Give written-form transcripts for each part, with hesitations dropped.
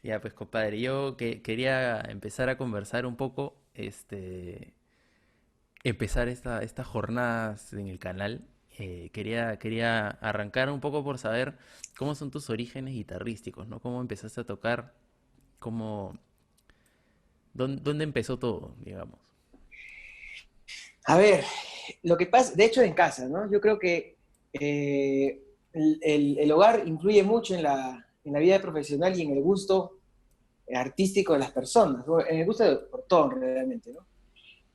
Ya, pues compadre, yo quería empezar a conversar un poco, empezar estas jornadas en el canal. Quería arrancar un poco por saber cómo son tus orígenes guitarrísticos, ¿no? ¿Cómo empezaste a tocar? ¿Cómo, dónde empezó todo, digamos? A ver, lo que pasa, de hecho en casa, ¿no? Yo creo que el hogar influye mucho en la vida profesional y en el gusto artístico de las personas, ¿no? En el gusto por todo realmente, ¿no?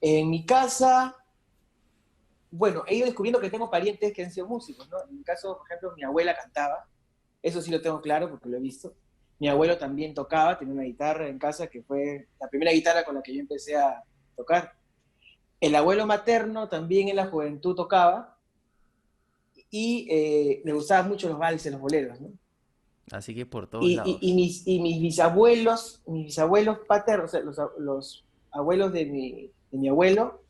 En mi casa, bueno, he ido descubriendo que tengo parientes que han sido músicos, ¿no? En mi caso, por ejemplo, mi abuela cantaba, eso sí lo tengo claro porque lo he visto. Mi abuelo también tocaba, tenía una guitarra en casa que fue la primera guitarra con la que yo empecé a tocar. El abuelo materno también en la juventud tocaba y le gustaban mucho los valses, los boleros, ¿no? Así que por todos lados. Y mis bisabuelos paternos, o sea, los abuelos de mi abuelo,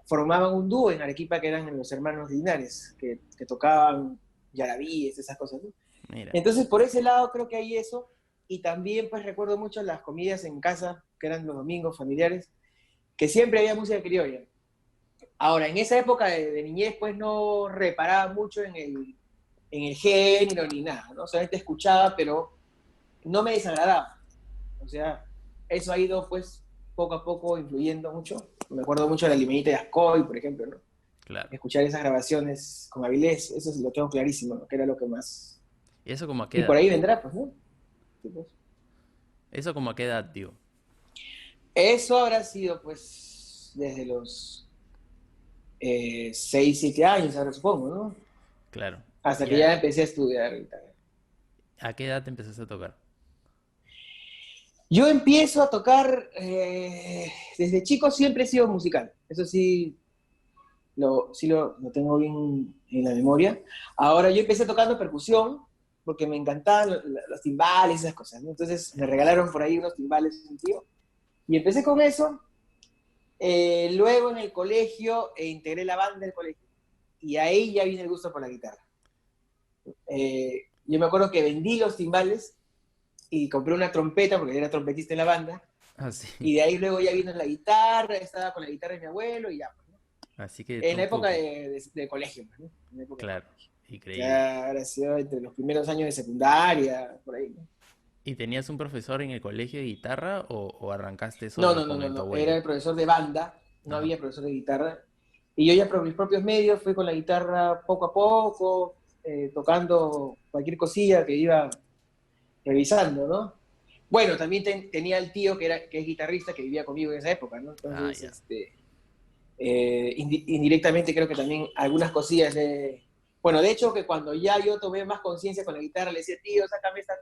formaban un dúo en Arequipa que eran los hermanos Linares, que tocaban yarabíes, esas cosas, ¿no? Mira, Entonces, por ese lado creo que hay eso. Y también, pues, recuerdo mucho las comidas en casa, que eran los domingos familiares, que siempre había música criolla. Ahora, en esa época de niñez, pues no reparaba mucho en el género ni nada, ¿no? Solamente escuchaba, pero no me desagradaba. O sea, eso ha ido, pues, poco a poco influyendo mucho. Me acuerdo mucho de la Limeñita de Ascoy, por ejemplo, ¿no? claro. Escuchar esas grabaciones con Avilés, eso sí lo tengo clarísimo, ¿no? Que era lo que más... ¿Y eso como a qué Y por edad? ahí vendrá, pues, ¿no? Sí, pues. ¿Eso como a qué edad, tío? Eso habrá sido, pues, desde los 6, 7 años, ahora supongo, ¿no? Claro. Hasta ¿Y que ya empecé a estudiar guitarra. a qué edad te empezaste a tocar? Yo empiezo a tocar, desde chico siempre he sido musical, eso sí lo tengo bien en la memoria. Ahora yo empecé tocando percusión porque me encantaban los timbales, esas cosas, ¿no? Entonces me Hermoso. regalaron por ahí unos timbales un tío y empecé con eso. Luego en el colegio integré la banda del colegio y ahí ya vine el gusto por la guitarra. Yo me acuerdo que vendí los timbales y compré una trompeta porque era trompetista en la banda. Así, Y de ahí luego ya vino la guitarra, estaba con la guitarra de mi abuelo y ya, pues, ¿no? así que En la tú, época de colegio, pues, ¿no? En la época de claro, colegio. increíble. Ya habrá sido entre los primeros años de secundaria, por ahí, ¿no? ¿Y tenías un profesor en el colegio de guitarra o arrancaste No, solo no, no, con no, el tu no. abuelo? Era el profesor de banda, no Ajá, había profesor de guitarra. Y yo ya por mis propios medios fui con la guitarra poco a poco, tocando cualquier cosilla que iba revisando, ¿no? Bueno, también tenía el tío que es guitarrista que vivía conmigo en esa época, ¿no? ah, Entonces, ya, indirectamente creo que también algunas cosillas de... Bueno, de hecho que cuando ya yo tomé más conciencia con la guitarra, le decía, tío, sácame esta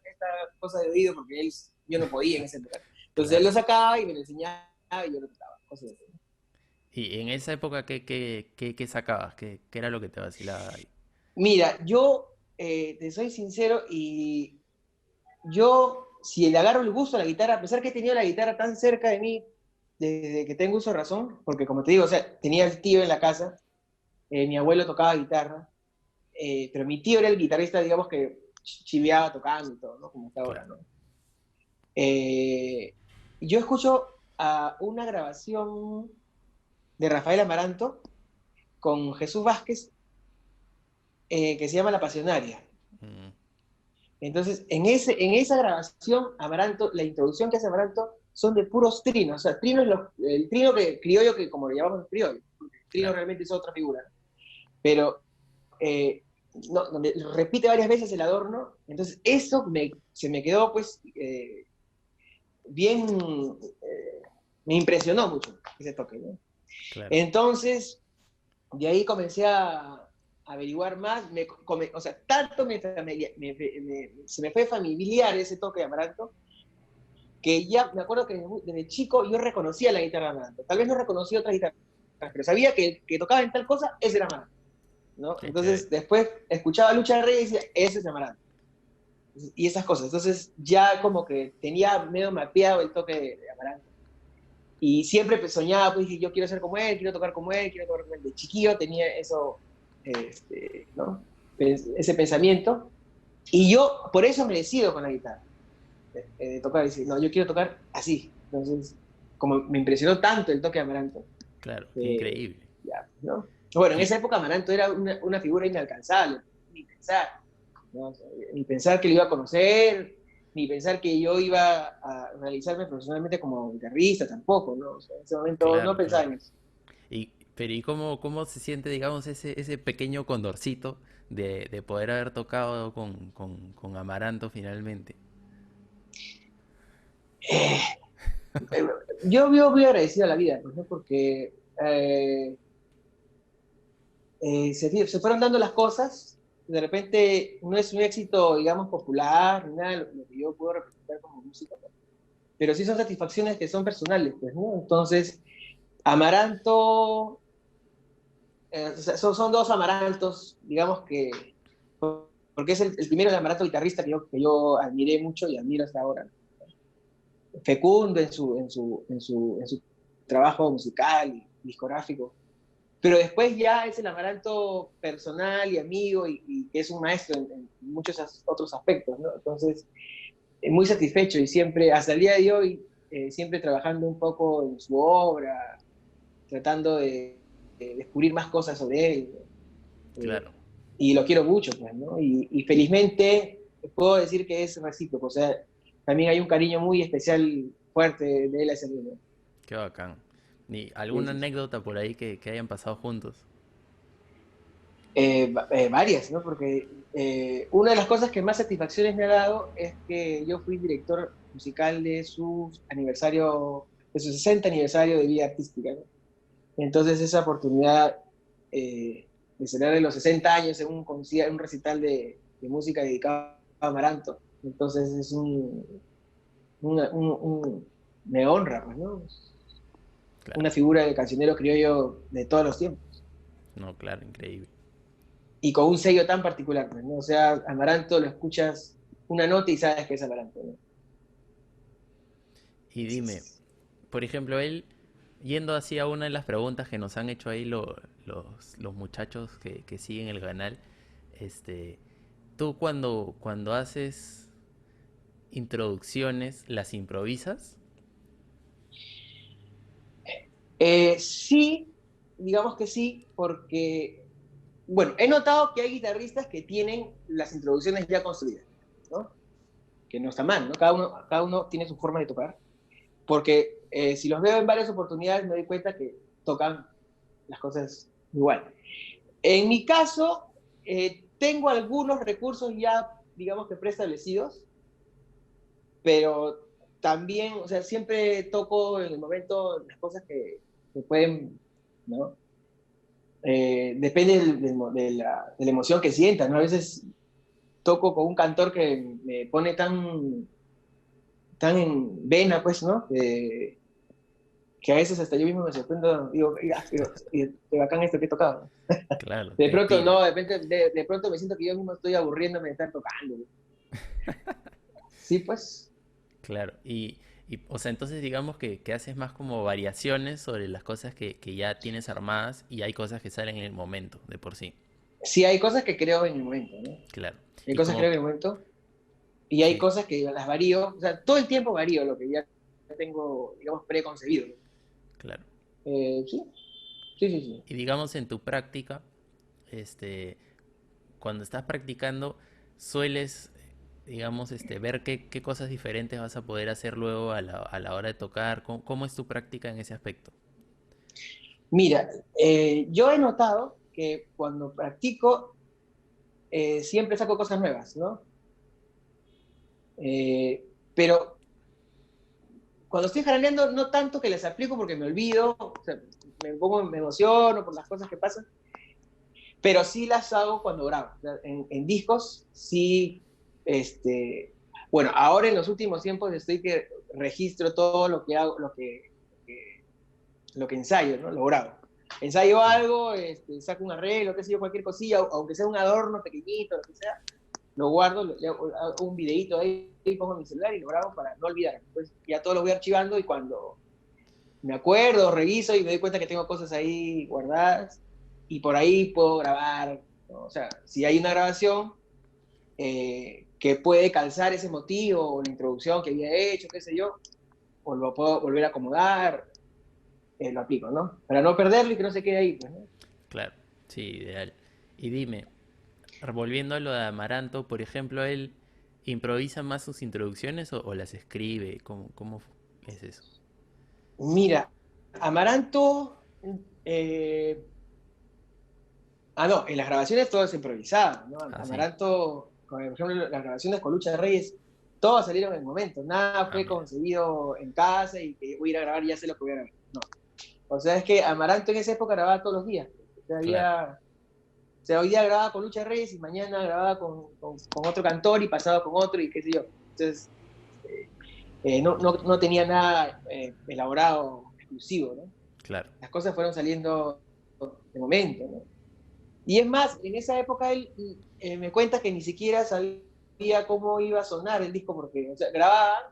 cosa de oído, porque yo no podía en ese época. Entonces él claro. lo sacaba y me lo enseñaba y yo lo tocaba, cosas así. ¿Y en esa época qué sacabas? ¿Qué era lo que te vacilaba ahí? Mira, yo te soy sincero y yo, si le agarro el gusto a la guitarra, a pesar que he tenido la guitarra tan cerca de mí desde que tengo uso de razón, porque como te digo, o sea, tenía el tío en la casa, mi abuelo tocaba guitarra, pero mi tío era el guitarrista, digamos, que chiveaba tocando y todo, ¿no? Como está ahora, Claro. ¿no? Eh, yo escucho a una grabación de Rafael Amaranto con Jesús Vázquez, que se llama La Pasionaria. Mm, Entonces, en esa grabación, Amaranto, la introducción que hace Amaranto son de puros trinos. O sea, trino es el trino criollo, que como lo llamamos criollo, porque el trino claro, realmente es otra figura. Pero eh, no, donde repite varias veces el adorno, entonces eso se me quedó pues bien, me impresionó mucho ese toque, ¿no? claro. Entonces, de ahí comencé a averiguar más, o sea, tanto se me fue familiar ese toque de Amaranto, que ya me acuerdo que desde chico yo reconocía la guitarra de Amaranto, tal vez no reconocía otras guitarras, pero sabía que tocaba en tal cosa, ese era Amaranto, ¿no? Qué Entonces chévere. después escuchaba Lucha de Rey y decía, ese es Amaranto. Y esas cosas. Entonces ya como que tenía medio mapeado el toque de Amaranto. Y siempre pues, soñaba, pues dije, yo quiero ser como él, quiero tocar como él, quiero tocar como él. De chiquillo tenía eso, ¿no? Ese pensamiento. Y yo por eso me decido con la guitarra. de tocar, y dice, no, yo quiero tocar así. Entonces, como me impresionó tanto el toque de Amaranto, Claro, eh, increíble. ya, ¿no? Bueno, en Y esa época Amaranto era una figura inalcanzable, ni pensar, ¿no? O sea, ni pensar que lo iba a conocer, ni pensar que yo iba a realizarme profesionalmente como guitarrista tampoco, ¿no? O sea, en ese momento no claro, pensaba claro. en eso. Pero ¿y cómo se siente, digamos, ese pequeño condorcito de poder haber tocado con Amaranto finalmente? Eh, yo vivo muy agradecido a la vida, pues, ¿no? Porque se fueron dando las cosas, de repente no es un éxito, digamos, popular, ni nada de lo que yo puedo representar como músico, ¿no? Pero sí son satisfacciones que son personales, pues, ¿no? Entonces, Amaranto, o sea, son dos Amarantos, digamos que, porque es el primero de Amaranto guitarrista que yo admiré mucho y admiro hasta ahora, ¿no? Fecundo en su trabajo musical y discográfico, pero después ya es el Amaranto personal y amigo y que es un maestro en muchos otros aspectos, ¿no? Entonces, muy satisfecho y siempre, hasta el día de hoy, siempre trabajando un poco en su obra, tratando de descubrir más cosas sobre él, ¿no? Claro. Y lo quiero mucho, pues, ¿no? Y felizmente puedo decir que es recíproco, o sea, también hay un cariño muy especial, fuerte de él hacia mí, ¿no? Qué bacán. ¿Ni Sí, alguna sí, sí. anécdota por ahí que hayan pasado juntos? Varias, ¿no? Porque una de las cosas que más satisfacciones me ha dado es que yo fui director musical de su 60 aniversario de vida artística, ¿no? Entonces esa oportunidad de celebrar los 60 años en un recital de música dedicado a Amaranto, entonces me honra, pues, ¿no? Claro. Una figura de cancionero criollo de todos los tiempos. No, claro, increíble. Y con un sello tan particular, pues, ¿no? O sea, Amaranto lo escuchas una nota y sabes que es Amaranto, ¿no? Y Sí, dime, sí. por ejemplo, él, yendo así a una de las preguntas que nos han hecho ahí los muchachos que siguen el canal, este, tú cuando haces introducciones, ¿las improvisas? Sí, digamos que sí, porque, bueno, he notado que hay guitarristas que tienen las introducciones ya construidas, ¿no? Que no está mal, ¿no? Cada uno tiene su forma de tocar, porque si los veo en varias oportunidades me doy cuenta que tocan las cosas igual. En mi caso, tengo algunos recursos ya, digamos que preestablecidos, pero también, o sea, siempre toco en el momento las cosas que pueden, ¿no? Depende de la emoción que sienta, ¿no? A veces toco con un cantor que me pone tan en vena, pues, ¿no? Que a veces hasta yo mismo me sorprendo, digo, "Ya, qué bacán esto que he tocado". Claro, De te pronto, tira. no, de pronto me siento que yo mismo estoy aburriéndome de estar tocando. Sí, pues. Claro. O sea, entonces digamos que haces más como variaciones sobre las cosas que ya tienes armadas y hay cosas que salen en el momento, de por sí. Sí, hay cosas que creo en el momento, ¿no? Claro. Hay Y cosas que creo como, en el momento y hay sí, cosas que las varío, o sea, todo el tiempo varío lo que ya tengo, digamos, preconcebido. claro. Sí, sí, sí, sí. Y digamos en tu práctica, este, cuando estás practicando, sueles, digamos, ver qué cosas diferentes vas a poder hacer luego a la hora de tocar. ¿Cómo es tu práctica en ese aspecto? Mira, yo he notado que cuando practico siempre saco cosas nuevas, ¿no? Pero cuando estoy jaraneando, no tanto que les aplico porque me olvido, o sea, me emociono por las cosas que pasan, pero sí las hago cuando grabo. O sea, en discos, sí, bueno, ahora en los últimos tiempos estoy que registro todo lo que hago, lo que ensayo, ¿no? Lo grabo. Ensayo Claro, algo, saco un arreglo, qué sé yo, cualquier cosilla, aunque sea un adorno pequeñito, lo que sea, lo guardo, hago un videito ahí, pongo mi celular y lo grabo para no olvidar. Pues ya todo lo voy archivando y cuando me acuerdo, reviso y me doy cuenta que tengo cosas ahí guardadas y por ahí puedo grabar, ¿no? O sea, si hay una grabación, que puede calzar ese motivo o la introducción que había hecho, qué sé yo, o lo puedo volver a acomodar, lo aplico, ¿no? Para no perderlo y que no se quede ahí, pues, ¿no? Claro, sí, ideal. Y dime, volviendo a lo de Amaranto, por ejemplo, ¿él improvisa más sus introducciones o las escribe? ¿Cómo es eso? Mira, Amaranto, eh, no, en las grabaciones todo es improvisado, ¿no? Ah, sí. Amaranto, por ejemplo, las grabaciones con Lucha de Reyes, todas salieron en el momento, nada Ah, fue mira. y en casa y que voy a ir a grabar y ya sé lo que voy a grabar. No. O sea, es que Amaranto en esa época grababa todos los días. O sea, Claro, hoy día grababa con Lucha de Reyes y mañana grababa con otro cantor y pasado con otro y qué sé yo. Entonces, no tenía nada elaborado, exclusivo, ¿no? claro. Las cosas fueron saliendo de momento, ¿no? Y es más, en esa época él me cuenta que ni siquiera sabía cómo iba a sonar el disco, porque o sea, grababan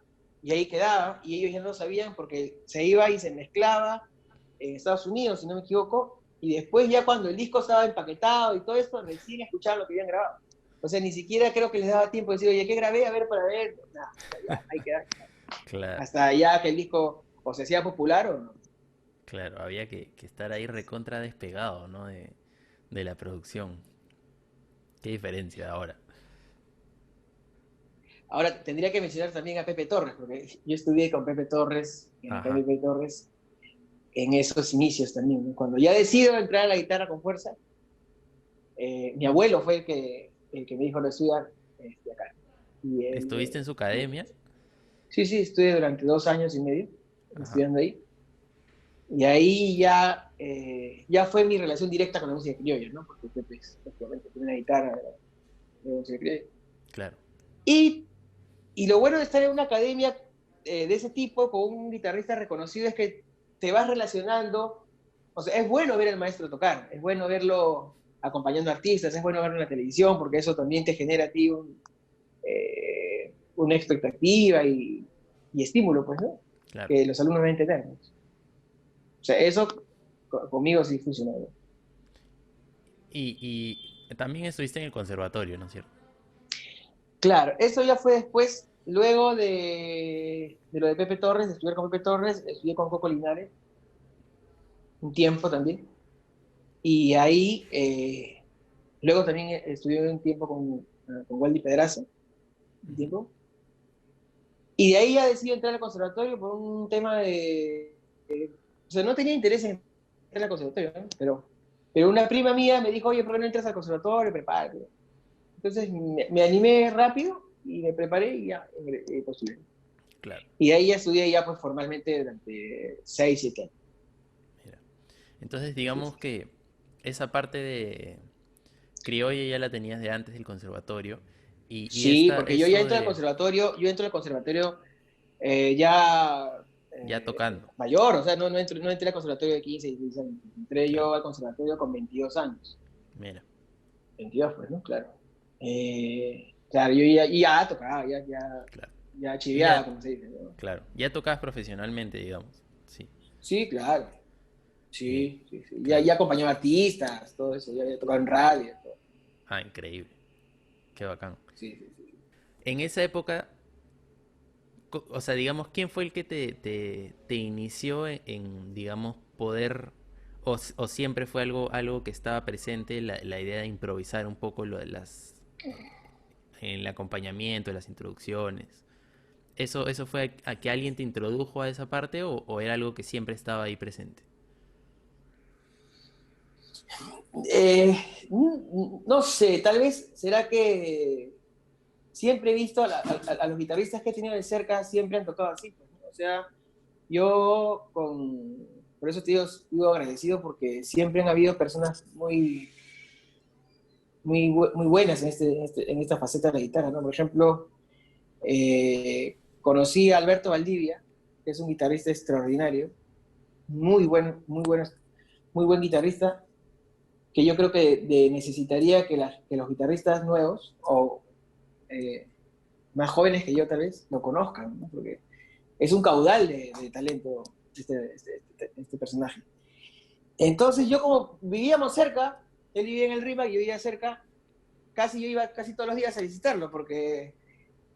y ahí quedaba, y ellos ya no sabían porque se iba y se mezclaba en Estados Unidos, si no me equivoco, y después ya cuando el disco estaba empaquetado y todo esto, recién escuchaban lo que habían grabado. O sea, ni siquiera creo que les daba tiempo de decir, oye, ¿qué grabé? A ver, para ver. Nada, ya, ahí queda. Claro, Hasta ya que el disco o se hacía popular o no. claro. Había que estar ahí recontra despegado, ¿no? De la producción. Qué diferencia de ahora. Ahora, tendría que mencionar también a Pepe Torres, porque yo estudié con Pepe Torres, Ajá. Pepe Torres, en esos inicios también, ¿no? Cuando ya decido entrar a la guitarra con fuerza, mi abuelo fue el que me dijo lo estudiar acá. Y él, ¿Estuviste en su academia? sí, sí, estudié durante 2 años y medio Ajá. estudiando ahí. Y ahí ya fue mi relación directa con la música criolla, ¿no? Porque Pepe es prácticamente tiene una guitarra de música criolla. Claro. Y, y lo bueno de estar en una academia de ese tipo con un guitarrista reconocido es que te vas relacionando. O sea, es bueno ver al maestro tocar, es bueno verlo acompañando artistas, es bueno verlo en la televisión, porque eso también te genera a ti una expectativa y estímulo, pues, ¿no? Claro. Que los alumnos deben tener, ¿no? O sea, eso conmigo sí funcionó, ¿no? Y también estuviste en el conservatorio, ¿no es cierto? Claro, eso ya fue después, luego de lo de Pepe Torres, de estudiar con Pepe Torres, estudié con Coco Linares un tiempo también. Y ahí, luego también estudié un tiempo con Waldi Pedraza, un Ujú. tiempo. Y de ahí ya decidí entrar al conservatorio por un tema o sea, no tenía interés en entrar al conservatorio, ¿no? Pero una prima mía me dijo, oye, ¿por qué no entras al conservatorio? Prepárate. Entonces me animé rápido y me preparé y ya postulé. Claro. Y de ahí ya estudié ya pues formalmente durante 6 7 años. Mira. Entonces, Sí, digamos sí. que esa parte de criolla ya la tenías de antes del conservatorio. Y Sí, esta, porque yo ya esto entro al de conservatorio, ya ya tocando. mayor, o sea, no entré al conservatorio de 15 y 16 años, entré Claro. yo al conservatorio con 22 años, Mira. 22 pues, ¿no? Claro. Claro, yo ya tocaba, Claro. ya Y chiveaba, ya, como se dice, ¿no? claro. Ya tocabas profesionalmente, digamos. Sí. Sí, claro, Bien. sí, sí, sí. Claro. Ya acompañaba artistas, todo eso, ya tocaba en radio, todo. Ah, increíble. Qué bacán. Sí, sí, sí. En esa época, o sea, digamos, ¿quién fue el que te inició digamos, poder, o siempre fue algo que estaba presente, la idea de improvisar un poco lo de en el acompañamiento, las introducciones? ¿Eso fue a que alguien te introdujo a esa parte o era algo que siempre estaba ahí presente? Eh, no sé, tal vez será que siempre he visto a los guitarristas que he tenido de cerca, siempre han tocado así, pues, ¿no? O sea, por eso te digo agradecido porque siempre han habido personas muy buenas en esta faceta de la guitarra, ¿no? Por ejemplo, conocí a Alberto Valdivia, que es un guitarrista extraordinario, muy bueno, muy buen guitarrista, que yo creo que necesitaría que los guitarristas nuevos o eh, más jóvenes que yo tal vez lo conozcan, ¿no? Porque es un caudal de talento este personaje. Entonces yo como vivíamos cerca, él vivía en el RIMAC, yo vivía cerca, casi yo iba casi todos los días a visitarlo, porque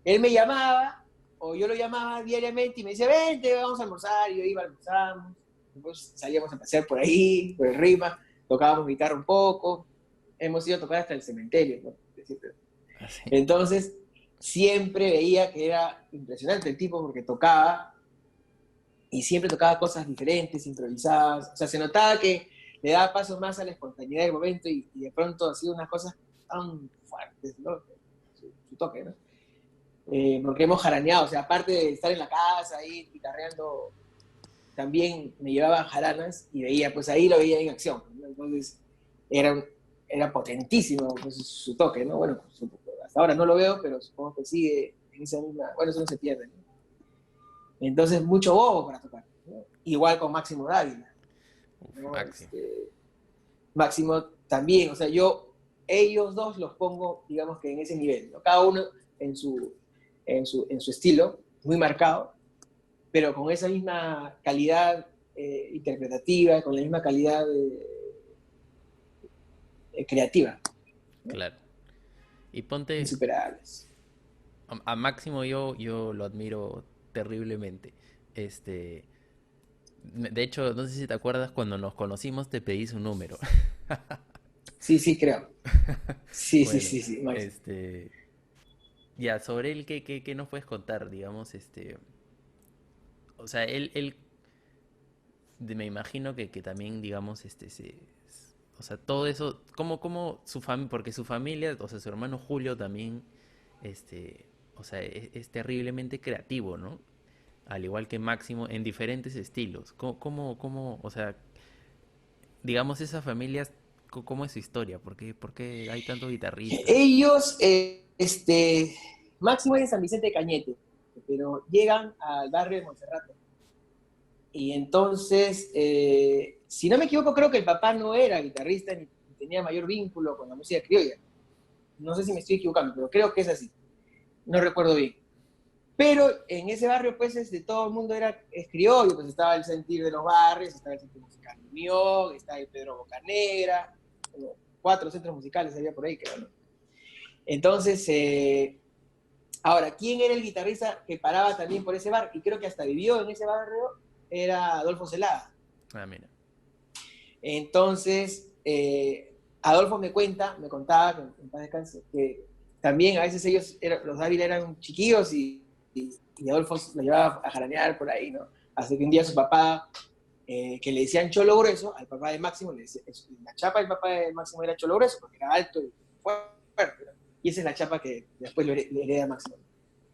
él me llamaba, o yo lo llamaba diariamente y me decía, vente, vamos a almorzar, y yo iba, almorzamos, después salíamos a pasear por ahí, por el Rima, tocábamos guitarra un poco, hemos ido a tocar hasta el cementerio, ¿no? Así. Entonces, siempre veía que era impresionante el tipo porque tocaba, y siempre tocaba cosas diferentes, improvisadas, o sea, se notaba que le daba paso más a la espontaneidad del momento y de pronto hacía unas cosas tan fuertes, ¿no? Su toque, ¿no? Porque hemos jaraneado, o sea, aparte de estar en la casa ahí guitarreando, también me llevaba a jaranas y veía, pues ahí lo veía en acción, ¿no? Entonces era, era potentísimo pues, su toque, ¿no? Bueno, hasta ahora no lo veo, pero supongo que sigue en esa misma, bueno, eso no se pierde, ¿no? Entonces mucho bobo para tocar, ¿no? Igual con Máximo Dávila, Uf, ¿no? Máximo. Máximo también, o sea, yo, ellos dos los pongo, digamos que en ese nivel, ¿no? Cada uno en su estilo, muy marcado, pero con esa misma calidad interpretativa, con la misma calidad creativa, ¿no? Claro. Y ponte, Insuperables. a Máximo yo lo admiro terriblemente. Este, de hecho, no sé si te acuerdas, cuando nos conocimos te pedí su número. Sí, sí, creo. Sí, sí, Bueno, sí, sí, Máximo. ya, sobre él, ¿qué nos puedes contar? Digamos, o sea, me imagino que también, digamos, o sea, todo eso, cómo su familia, porque su familia, o sea, su hermano Julio también, o sea, es terriblemente creativo, ¿no? Al igual que Máximo, en diferentes estilos. O sea, digamos, esas familias, ¿cómo es su historia? ¿Por qué hay tantos guitarristas? Ellos, Máximo es de San Vicente de Cañete, pero llegan al barrio de Monserrate. Y entonces, si no me equivoco, creo que el papá no era guitarrista ni tenía mayor vínculo con la música criolla. No sé si me estoy equivocando, pero creo que es así. No recuerdo bien. Pero en ese barrio, pues, todo el mundo es criollo, pues estaba el sentir de los barrios, estaba el centro musical de Unión, estaba el Pedro Bocanegra, como 4 centros musicales había por ahí, creo, ¿no? Entonces, ahora, ¿quién era el guitarrista que paraba también por ese bar? Y creo que hasta vivió en ese barrio, era Adolfo Celada. Ah, mira. Entonces, Adolfo me contaba, en paz descanse, que también a veces los Dávila eran chiquillos y Adolfo lo llevaba a jaranear por ahí, ¿no? Hasta que un día su papá, que le decían Cholo Grueso, al papá de Máximo, la chapa del papá de Máximo era Cholo Grueso, porque era alto y fuerte, ¿no? Y esa es la chapa que después le hereda Máximo.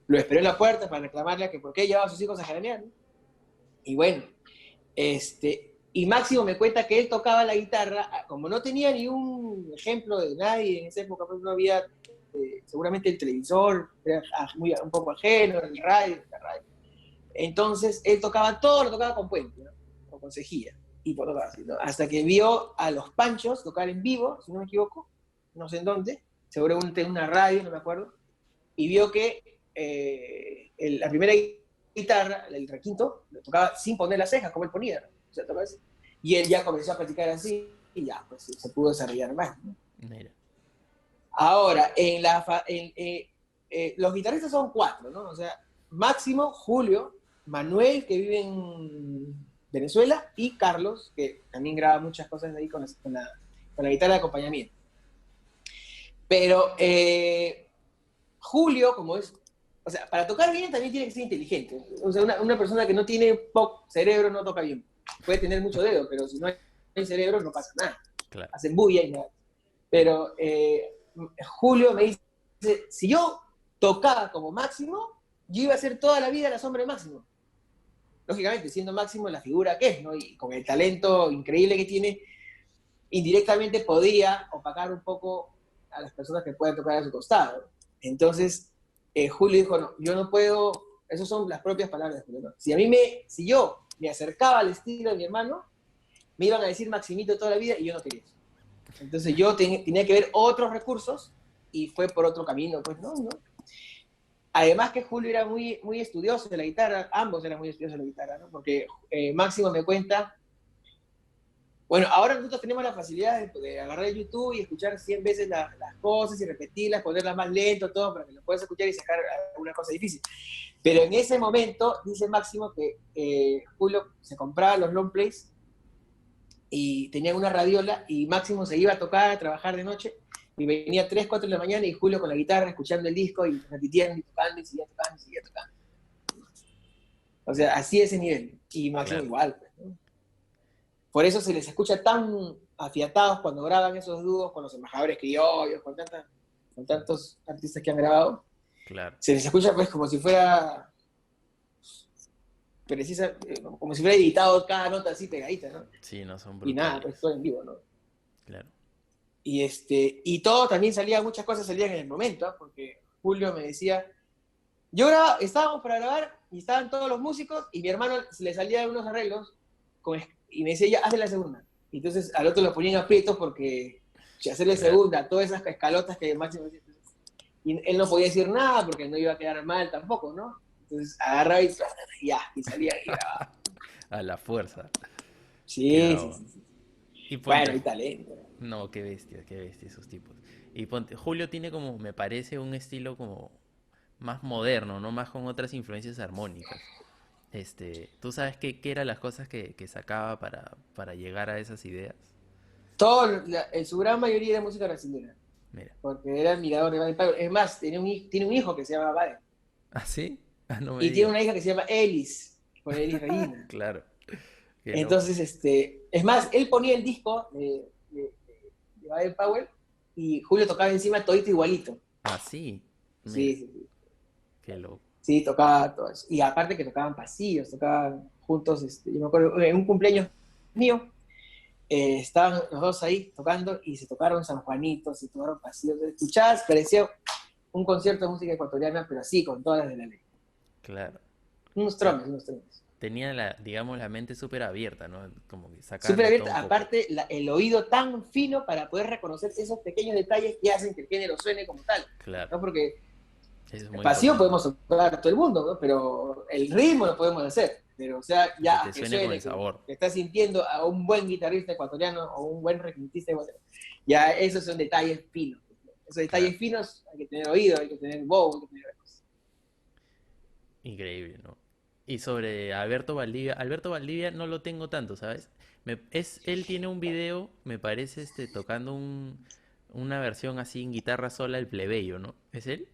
Lo esperó en la puerta para reclamarle que por qué llevaba a sus hijos a jaranear, ¿no? Y bueno, y Máximo me cuenta que él tocaba la guitarra, como no tenía ni un ejemplo de nadie en esa época, pues no había, seguramente el televisor era un poco ajeno, el radio, la radio. Entonces él tocaba todo, lo tocaba con puente, ¿no? O con cejilla, y por tocaba así, ¿no? Hasta que vio a los Panchos tocar en vivo, si no me equivoco, no sé en dónde, seguramente en una radio, no me acuerdo, y vio que la primera guitarra, el requinto, lo tocaba sin poner las cejas, como él ponía, ¿no? O sea, tocaba así. Y él ya comenzó a practicar así y ya, pues se pudo desarrollar más, ¿no? Mira. Ahora, los guitarristas son 4, ¿no? O sea, Máximo, Julio, Manuel, que vive en Venezuela, y Carlos, que también graba muchas cosas ahí con la guitarra de acompañamiento. Pero Julio, como es, o sea, para tocar bien también tiene que ser inteligente. O sea, una persona que no tiene poco cerebro no toca bien. Puede tener mucho dedo, pero si no hay cerebro no pasa nada. Claro. Hacen bulla y nada. Pero Julio me dice, si yo tocaba como Máximo, yo iba a ser toda la vida la sombra de Máximo. Lógicamente, siendo Máximo la figura que es, ¿no? Y con el talento increíble que tiene, indirectamente podía opacar un poco a las personas que puedan tocar a su costado. Entonces, Julio dijo, no, yo no puedo, esas son las propias palabras de Julio, ¿no? Si yo me acercaba al estilo de mi hermano, me iban a decir Maximito toda la vida y yo no quería eso. Entonces yo tenía que ver otros recursos y fue por otro camino, pues no, ¿no? Además que Julio era muy, muy estudioso de la guitarra, ambos eran muy estudiosos de la guitarra, ¿no? Porque Máximo me cuenta Bueno, ahora nosotros tenemos la facilidad de agarrar el YouTube y escuchar 100 veces las cosas y repetirlas, ponerlas más lento, todo, para que lo puedas escuchar y sacar alguna cosa difícil. Pero en ese momento, dice Máximo que Julio se compraba los long plays y tenía una radiola y Máximo se iba a tocar, a trabajar de noche y venía 3, 4 de la mañana y Julio con la guitarra escuchando el disco y repitiendo y tocando y seguía tocando y seguía tocando. O sea, así ese nivel. Y Máximo Claro. igual, pues, ¿no? Por eso se les escucha tan afiatados cuando graban esos dúos con los embajadores criollos, con tantos artistas que han grabado. Claro. Se les escucha pues como si fuera precisa, como si fuera editado cada nota así pegadita, ¿no? Sí, no son Y nada, pues brutales. todo en vivo, ¿no? Claro. Y todo también salía, muchas cosas salían en el momento, ¿eh? Porque Julio me decía, estábamos para grabar y estaban todos los músicos y mi hermano le salían unos arreglos y me decía, ya, hazle la segunda. Y entonces al otro lo ponían aprietos porque hacerle Claro. segunda, todas esas escalotas que Máximo decía. Y él no podía decir nada porque no iba a quedar mal tampoco, ¿no? Entonces agarraba y ya, y salía y grababa. A la fuerza. Qué Sí, sí, bravo. sí, sí. Y Bueno, ponte, hay talento. no, qué bestia esos tipos. Y ponte, Julio tiene como, me parece, un estilo como más moderno, ¿no? Más con otras influencias armónicas. ¿Tú sabes qué eran las cosas que sacaba para llegar a esas ideas? En su gran mayoría de música brasileña, Mira. porque era admirador de Baden Powell. Es más, tiene un hijo que se llama Baden. ¿Ah, sí? Ah, no me Y tiene digas. una hija que se llama Ellis, por Ellis Regina. Claro, qué loco. Entonces, es más, él ponía el disco de Baden Powell y Julio tocaba encima todito igualito. Ah, sí. Mira, Sí, sí, sí. qué loco. Sí, tocaba todo eso. Y aparte que tocaban pasillos, tocaban juntos, yo me acuerdo, en un cumpleaños mío, estaban los dos ahí tocando y se tocaron San Juanito, se tocaron pasillos. Escuchabas, parecía un concierto de música ecuatoriana, pero así, con todas las de la ley. Claro. Unos Y trones, unos trones. tenía digamos, la mente súper abierta, ¿no? Como que sacaban Súper de todo abierta, un poco. aparte el oído tan fino para poder reconocer esos pequeños detalles que hacen que el género suene como tal, Claro. ¿no? Porque Eso es muy pasión importante. podemos tocar todo el mundo, ¿no? Pero el ritmo lo podemos hacer. Pero, o sea, Que ya te que suene con el suene, sabor. que estás sintiendo a un buen guitarrista ecuatoriano o un buen requintista ecuatoriano, ya esos son detalles finos. Esos Claro. detalles finos hay que tener oído, hay que tener bow, hay que tener cosas. Increíble, ¿no? Y sobre Alberto Valdivia no lo tengo tanto, ¿sabes? Él tiene un video, me parece, tocando una versión así en guitarra sola, el plebeyo, ¿no? ¿Es él?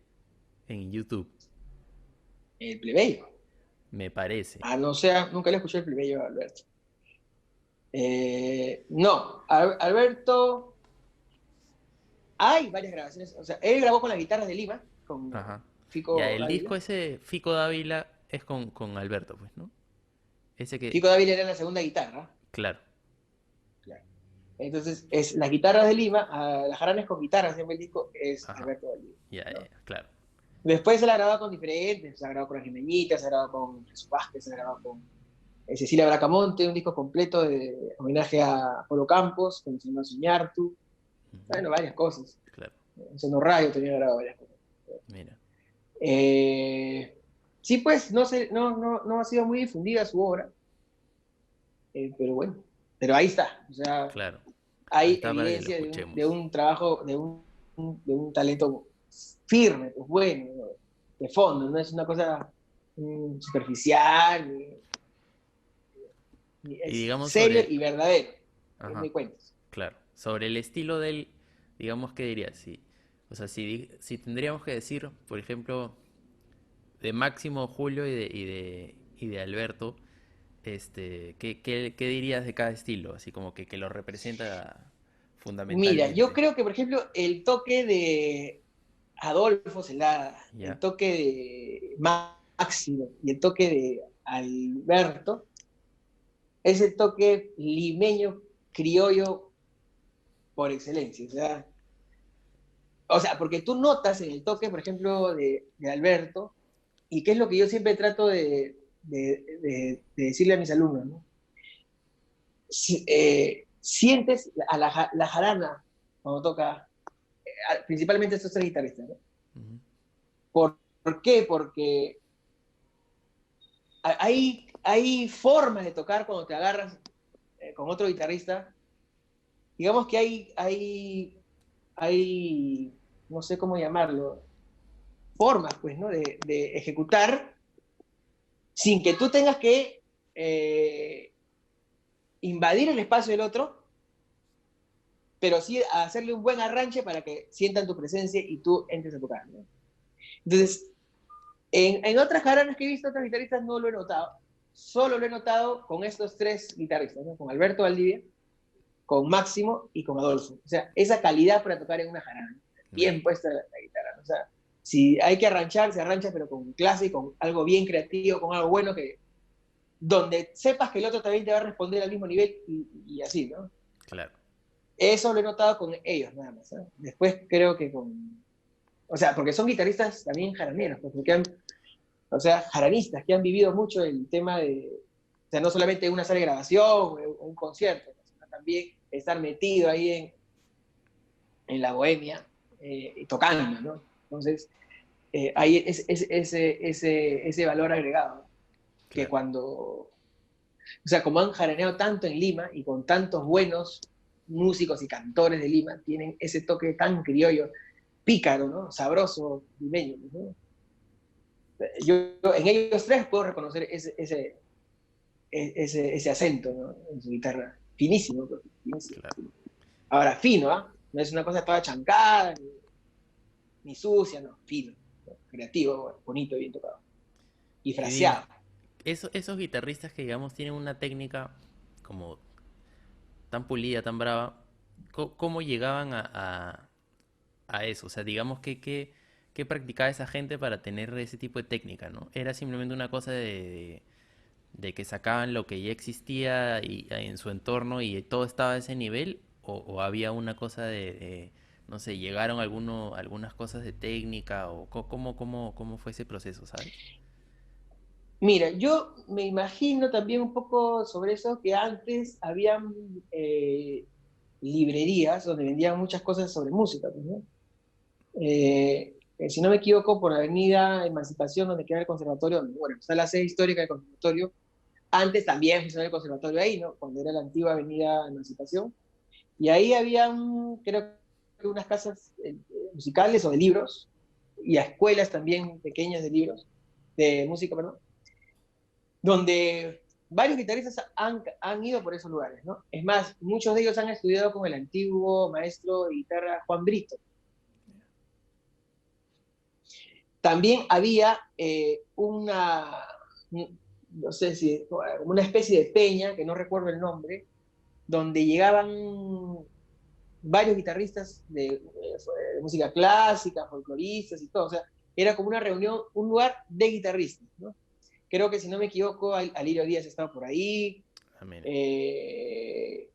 En YouTube, El plebeyo. me parece. Ah, no sea, nunca le escuché el plebeyo a Alberto. No, Alberto, hay varias grabaciones. O sea, él grabó con las guitarras de Lima, con Ajá. Ya, Fico el disco Dávila. ese, Fico Dávila, es con Alberto, pues, ¿no? Ese que, Fico Dávila era la segunda guitarra. claro. Claro. Entonces, es las guitarras de Lima, las jaranes con guitarras, siempre el disco es Ajá. Alberto Valdivia, ¿no? Claro. Después se la ha grabado con diferentes, se ha grabado con las Jimeñitas, se ha grabado con Jesús Vázquez, se ha grabado con Cecilia Bracamonte, un disco completo de homenaje a Polo Campos, con el señor Soñartu, Ujú. bueno, varias cosas. Claro. En Seno Radio tenía grabado varias cosas. Mira, Eh, sí, pues no ha sido muy difundida su obra, pero bueno, pero ahí está, o sea, claro. Ahí hay está para que lo evidencia de escuchemos. un trabajo, de un talento firme, pues bueno, ¿no? De fondo, no es una cosa superficial, Y es digamos serio sobre, y verdadero, ajá, me cuentas. claro, sobre el estilo del, digamos, ¿qué dirías? Sí. O sea, si tendríamos que decir, por ejemplo, de Máximo, Julio y de Alberto, ¿qué dirías de cada estilo? Así como que lo representa Mira, yo fundamentalmente. creo que, por ejemplo, el toque de Adolfo Celada, el ¿Ya? toque de Máximo y el toque de Alberto, es el toque limeño, criollo por excelencia. O sea, porque tú notas en el toque, por ejemplo, de Alberto, y qué es lo que yo siempre trato de decirle a mis alumnos, ¿no? Sientes a la jarana cuando toca, principalmente estos tres guitarristas, ¿no? Ujú. ¿Por qué? Porque hay formas de tocar cuando te agarras con otro guitarrista digamos que hay, no sé cómo llamarlo, formas, pues, ¿no? De ejecutar sin que tú tengas que invadir el espacio del otro, pero sí hacerle un buen arranque para que sientan tu presencia y tú entres a tocar, ¿no? Entonces, en otras jaranas que he visto, otros guitarristas no lo he notado. Solo lo he notado con estos tres guitarristas, ¿no? Con Alberto Valdivia, con Máximo y con Adolfo. O sea, esa calidad para tocar en una jarana, ¿no? Ya, Bien puesta la guitarra, ¿no? O sea, si hay que arranchar, se arrancha, pero con clase, con algo bien creativo, con algo bueno que donde sepas que el otro también te va a responder al mismo nivel y así, ¿no? claro. Eso lo he notado con ellos nada más, ¿eh? Después creo que con... O sea, porque son guitarristas también jaraneros, pues, porque o sea, jaranistas que han vivido mucho el tema de... O sea, no solamente una sala de grabación o un concierto, sino también estar metido ahí en la bohemia tocando, ¿no? Entonces, hay ese valor agregado, ¿no? Que Claro. cuando o sea, como han jaraneado tanto en Lima y con tantos buenos músicos y cantores de Lima, tienen ese toque tan criollo, pícaro, ¿no? Sabroso, limeño, ¿no? Yo en ellos tres puedo reconocer ese acento, ¿no? En su guitarra. Finísimo, pues, finísimo. Claro. Ahora, fino, ¿ah? ¿Eh? No es una cosa toda chancada, ni sucia, no, fino, ¿no? Creativo, bonito, bien tocado. Y Y dime, fraseado. esos guitarristas que digamos tienen una técnica como tan pulida, tan brava, ¿cómo llegaban a eso? O sea, digamos que practicaba esa gente para tener ese tipo de técnica, ¿no? Era simplemente una cosa de que sacaban lo que ya existía en su entorno y todo estaba a ese nivel, o había una cosa no sé, llegaron algunas cosas de técnica, o cómo fue ese proceso, ¿sabes? Mira, yo me imagino también un poco sobre eso que antes habían librerías donde vendían muchas cosas sobre música, pues, ¿no? Si no me equivoco, por Avenida Emancipación, donde queda el conservatorio, donde, bueno, está la sede histórica del conservatorio. Antes también funcionaba el conservatorio ahí, ¿no? Cuando era la antigua Avenida Emancipación. Y ahí habían, creo que unas casas musicales o de libros, y a escuelas también pequeñas de libros, de música, perdón, donde varios guitarristas han ido por esos lugares, ¿no? Es más, muchos de ellos han estudiado con el antiguo maestro de guitarra Juan Brito. También había no sé si, una especie de peña, que no recuerdo el nombre, donde llegaban varios guitarristas de música clásica, folcloristas y todo. O sea, era como una reunión, un lugar de guitarristas, ¿no? Creo que si no me equivoco, Alirio Díaz estaba por ahí. Ah, mira.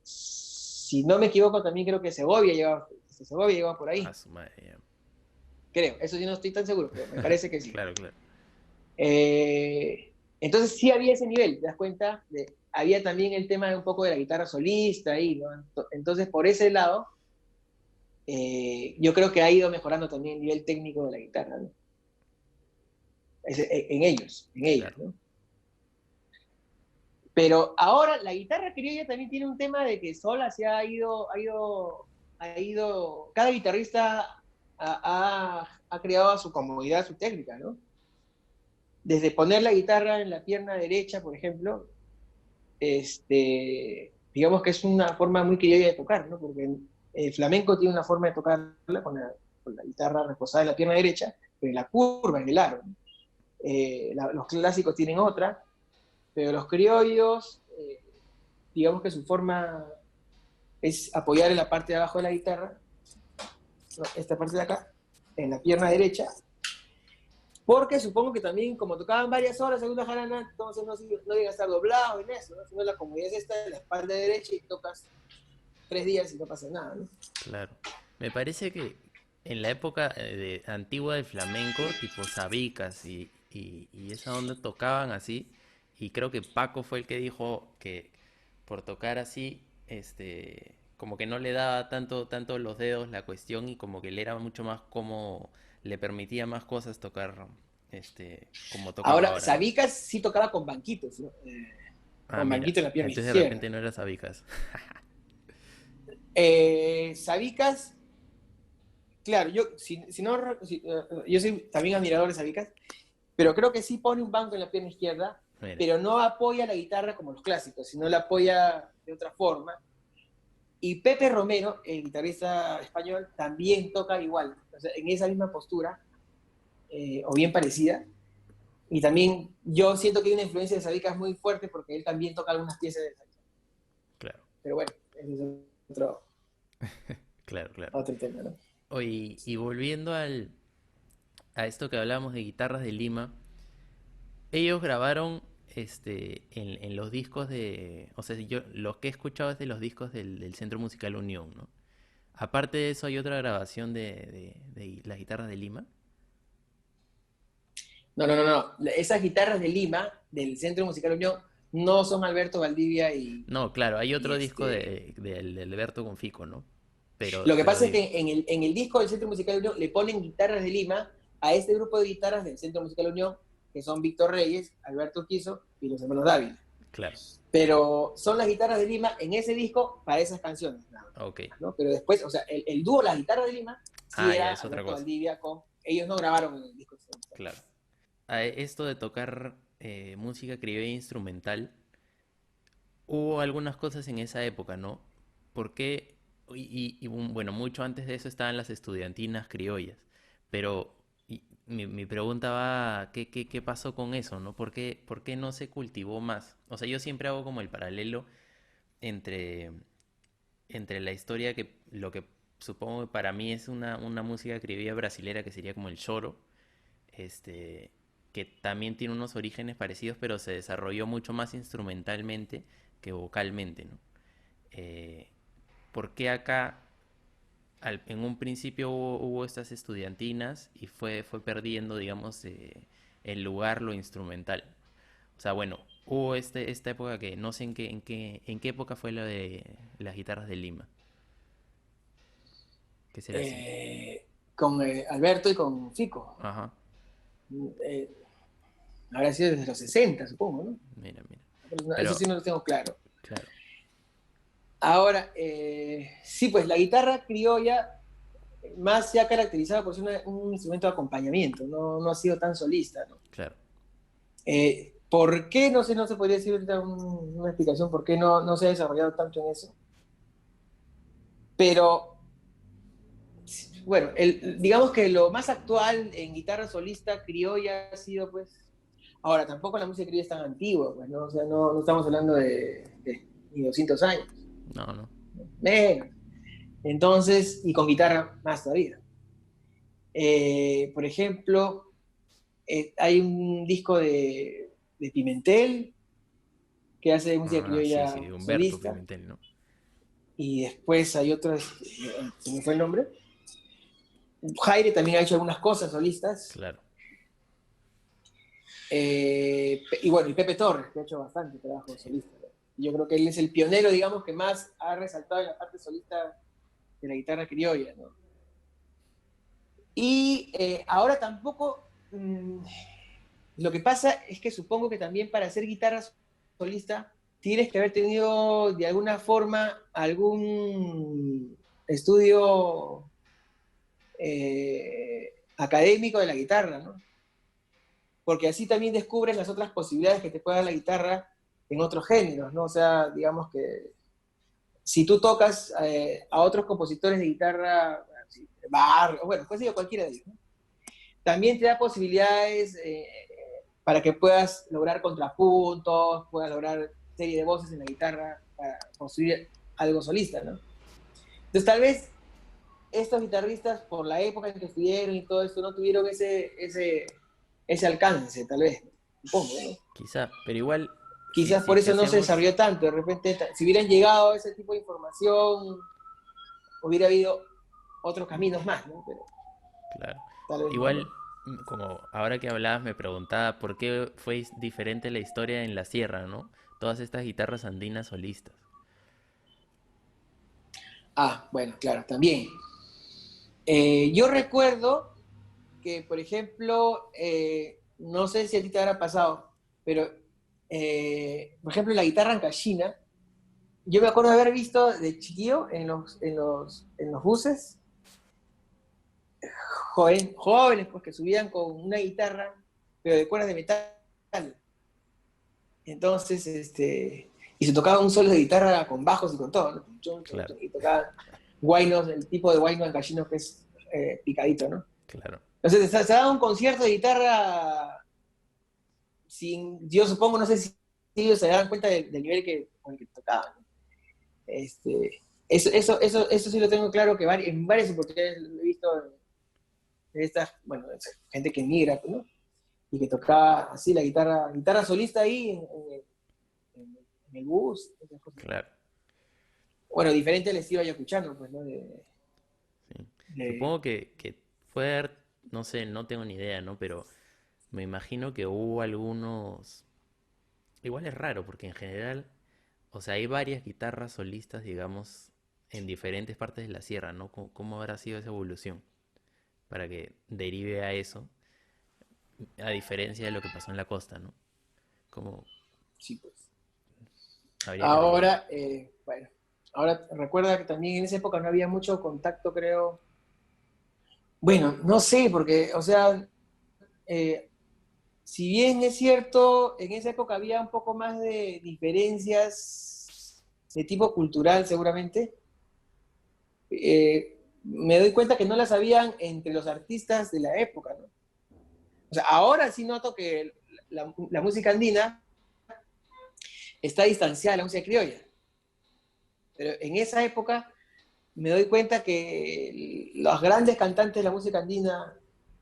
Si no me equivoco, también creo que Segovia llegaba por Ah, ahí. su madre, ya. Creo, eso sí no estoy tan seguro, pero me parece que sí. Claro, claro. Entonces sí había ese nivel, ¿te das cuenta? Había también el tema de un poco de la guitarra solista ahí, ¿no? Entonces por ese lado, yo creo que ha ido mejorando también el nivel técnico de la guitarra, ¿no? En ellos, Claro. ¿no? Pero ahora la guitarra criolla también tiene un tema de que sola se cada guitarrista ha creado a su comodidad, su técnica, ¿no? Desde poner la guitarra en la pierna derecha, por ejemplo, digamos que es una forma muy criolla de tocar, ¿no? Porque el flamenco tiene una forma de tocarla con la guitarra reposada en la pierna derecha, pero en la curva, en el aro, ¿no? Los clásicos tienen otra, pero los criollos, digamos que su forma es apoyar en la parte de abajo de la guitarra, ¿no? Esta parte de acá, en la pierna derecha, porque supongo que también, como tocaban varias horas en una jarana, entonces no iban a estar doblados en eso, ¿no? Sino la comodidad es esta de la espalda derecha y tocas 3 días y no pasa nada, ¿no? Claro. Me parece que en la época antigua del flamenco, tipo sabicas y esa onda tocaban así. Y creo que Paco fue el que dijo que por tocar así, como que no le daba tanto los dedos la cuestión y como que le era mucho más como, le permitía más cosas tocar, como tocan Ahora, ahora, ¿no? Sabicas sí tocaba con banquitos, ¿no? Ah, Con mira. banquito en la pierna Entonces de izquierda. repente no era sabicas. Sabicas, claro, yo soy también admirador de Sabicas, pero creo que sí pone un banco en la pierna izquierda, Mira, pero no apoya la guitarra como los clásicos, sino la apoya de otra forma. Y Pepe Romero, el guitarrista español, también toca igual, o sea, en esa misma postura, o bien parecida. Y también yo siento que hay una influencia de Sabicas muy fuerte porque él también toca algunas piezas de Sabicas. claro, Pero bueno, ese es otro, claro, claro. otro tema, ¿no? Oye, y volviendo a esto que hablábamos de guitarras de Lima, ellos grabaron en los discos de. O sea, yo lo que he escuchado es de los discos del Centro Musical Unión, ¿no? Aparte de eso, hay otra grabación de las guitarras de Lima. No, no, no, no. Esas guitarras de Lima, del Centro Musical Unión, no son Alberto Valdivia No, claro, hay y otro disco de Alberto con Fico, ¿no? Lo que Pero pasa es digo, que en el disco del Centro Musical Unión le ponen guitarras de Lima a este grupo de guitarras del Centro Musical Unión, que son Víctor Reyes, Alberto Quiso y los hermanos Dávila. claro, Pero son las guitarras de Lima en ese disco para esas canciones, ok. ¿no? Pero después, o sea, el dúo Las Guitarras de Lima sí Ah, ya, era es otra Alberto cosa, Valdivia con... Ellos no grabaron en el disco. claro. Esto de tocar música criolla instrumental, hubo algunas cosas en esa época, ¿no? Porque, bueno, mucho antes de eso estaban las estudiantinas criollas, pero mi pregunta va, ¿qué pasó con eso, ¿no? Por qué no se cultivó más? O sea, yo siempre hago como el paralelo entre, entre la historia que, lo que supongo que para mí es una música criolla brasilera que sería como el choro, este, que también tiene unos orígenes parecidos, pero se desarrolló mucho más instrumentalmente que vocalmente, ¿no? Eh, ¿Por qué acá en un principio hubo estas estudiantinas y fue perdiendo, digamos, el lugar lo instrumental? O sea, bueno, hubo esta época que no sé en qué época fue lo de las guitarras de Lima, que será así. Con Alberto y con Fico. Ajá, Eh, Habrá sido desde los 60, supongo, ¿no? mira, mira. Pero no, eso Pero, sí no lo tengo claro. claro, Ahora, sí, pues la guitarra criolla más se ha caracterizado por ser un instrumento de acompañamiento, no, no ha sido tan solista, ¿no? claro. ¿Por qué? No sé, no se podría decir ahorita una explicación por qué no, no se ha desarrollado tanto en eso. Pero, bueno, digamos que lo más actual en guitarra solista criolla ha sido, pues, ahora tampoco la música criolla es tan antigua, pues, ¿no? O sea, no, no estamos hablando de ni 200 años, No, no. menos. Entonces, y con guitarra más todavía. Por ejemplo, hay un disco de Pimentel que hace música Ah, sí, sí, criolla de Humberto solista, Pimentel, ¿no? y después hay otros, se me fue el nombre. Jaire también ha hecho algunas cosas solistas, Claro. y bueno, y Pepe Torres, que ha hecho bastante trabajo Sí. solista. Yo creo que él es el pionero, digamos, que más ha resaltado en la parte solista de la guitarra criolla, ¿no? Y ahora tampoco, lo que pasa es que supongo que también para hacer guitarra solista tienes que haber tenido de alguna forma algún estudio académico de la guitarra, ¿no? Porque así también descubres las otras posibilidades que te puede dar la guitarra en otros géneros, ¿no? O sea, digamos que si tú tocas a otros compositores de guitarra, bar, bueno, pues digo, cualquiera de ellos, ¿no? También te da posibilidades para que puedas lograr contrapuntos, puedas lograr serie de voces en la guitarra para construir algo solista, ¿no? Entonces tal vez estos guitarristas, por la época en que estuvieron y todo esto, no tuvieron ese alcance, tal vez, supongo, ¿no? Quizá, pero igual, Quizás por si eso no se hacemos, desarrolló tanto, de repente, si hubieran llegado a ese tipo de información, hubiera habido otros caminos más, ¿no? Pero claro, tal vez no, ¿no? igual, como ahora que hablabas me preguntaba por qué fue diferente la historia en la sierra, ¿no? Todas estas guitarras andinas solistas. Ah, bueno, claro, también. Yo recuerdo que, por ejemplo, no sé si a ti te habrá pasado, pero, por ejemplo, la guitarra ancañina, yo me acuerdo de haber visto de chiquillo en los buses, jóvenes pues, que subían con una guitarra, pero de cuerdas de metal. Entonces, y se tocaba un solo de guitarra con bajos y con todo, ¿no? Chun, chun, Claro, chun, y tocaban guaynos, el tipo de guayno gallino que es picadito, ¿no? claro, Entonces se daba un concierto de guitarra sin, yo supongo, no sé si ellos se dan cuenta del nivel con el que tocaban, ¿no? Eso sí lo tengo claro que en varias oportunidades lo he visto de estas, bueno, gente que migra, ¿no? Y que tocaba así la guitarra solista ahí en el bus, esas cosas. claro. Bueno, diferente al estilo escuchando, pues, ¿no? Sí. De- Supongo que puede haber, no sé, no tengo ni idea, ¿no? Pero me imagino que hubo algunos... Igual es raro, porque en general, o sea, hay varias guitarras solistas, digamos, en diferentes partes de la sierra, ¿no? ¿Cómo habrá sido esa evolución? Para que derive a eso, a diferencia de lo que pasó en la costa, ¿no? Como sí, pues. habría que averiguar. Ahora, bueno, ahora recuerda que también en esa época no había mucho contacto, creo. Bueno, no sé, porque, o sea, eh, si bien es cierto, en esa época había un poco más de diferencias de tipo cultural, seguramente, me doy cuenta que no las habían entre los artistas de la época, ¿no? O sea, ahora sí noto que la música andina está distanciada de la música criolla, pero en esa época me doy cuenta que los grandes cantantes de la música andina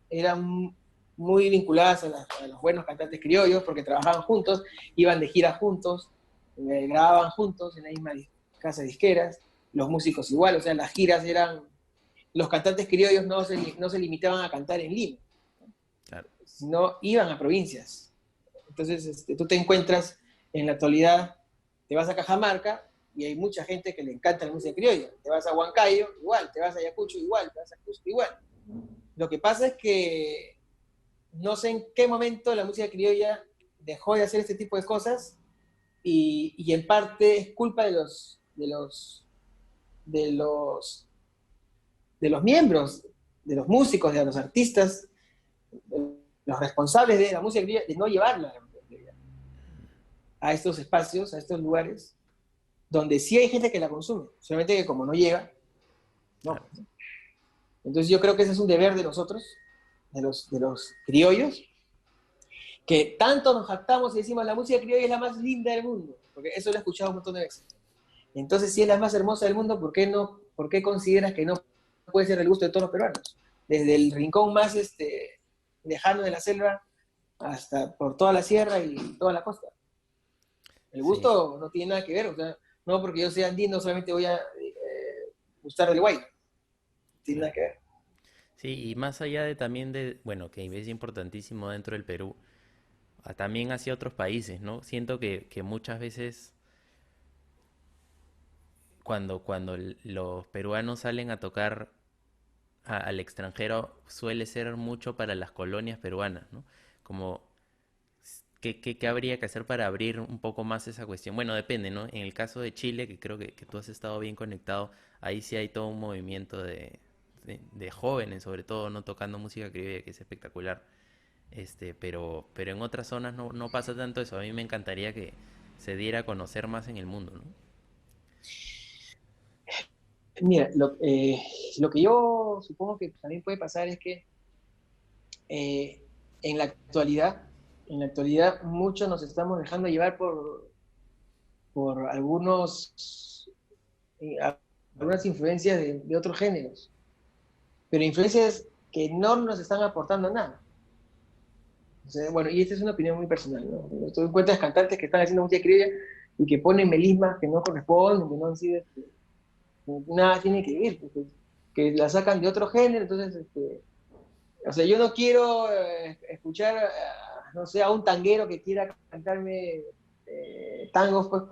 eran muy vinculadas a los buenos cantantes criollos porque trabajaban juntos, iban de gira juntos, grababan juntos en la misma casa de disqueras, los músicos igual, o sea, las giras eran, los cantantes criollos no se limitaban a cantar en Lima, Claro, sino iban a provincias. Entonces, tú te encuentras en la actualidad, te vas a Cajamarca y hay mucha gente que le encanta la música criolla. Te vas a Huancayo, igual, te vas a Ayacucho, igual, te vas a Cusco, igual. Lo que pasa es que no sé en qué momento la música criolla dejó de hacer este tipo de cosas y en parte es culpa de los, de los miembros, de los músicos, de los artistas, de los responsables de la música criolla, de no llevarla a estos espacios, a estos lugares, donde sí hay gente que la consume, solamente que como no llega, no. claro. Entonces yo creo que ese es un deber de nosotros, de los criollos, que tanto nos jactamos y decimos la música criolla es la más linda del mundo, porque eso lo he escuchado un montón de veces. Entonces, si es la más hermosa del mundo, ¿por qué consideras que no puede ser el gusto de todos los peruanos? Desde el rincón más lejano de la selva hasta por toda la sierra y toda la costa. El Sí, gusto no tiene nada que ver, o sea, no porque yo sea andino solamente voy a gustar del guay, no tiene nada claro. que ver. Sí, y más allá de también de, bueno, que es importantísimo dentro del Perú, también hacia otros países, ¿no? Siento que muchas veces cuando los peruanos salen a tocar al extranjero suele ser mucho para las colonias peruanas, ¿no? Como, ¿qué habría que hacer para abrir un poco más esa cuestión? Bueno, depende, ¿no? En el caso de Chile, que creo que tú has estado bien conectado, ahí sí hay todo un movimiento de jóvenes, sobre todo, ¿no? Tocando música criolla, que es espectacular. Pero en otras zonas no pasa tanto eso. A mí me encantaría que se diera a conocer más en el mundo, ¿no? Mira, lo que yo supongo que también puede pasar es que eh, en la actualidad, muchos nos estamos dejando llevar por eh, algunas influencias de otros géneros, pero influencias que no nos están aportando nada. O sea, bueno, y esta es una opinión muy personal, ¿no? Tú encuentras cantantes que están haciendo música criolla y que ponen melismas que no corresponden, que no han sido, nada tiene que ver, porque, que la sacan de otro género, entonces, o sea, yo no quiero escuchar, no sé, a un tanguero que quiera cantarme tangos, pues,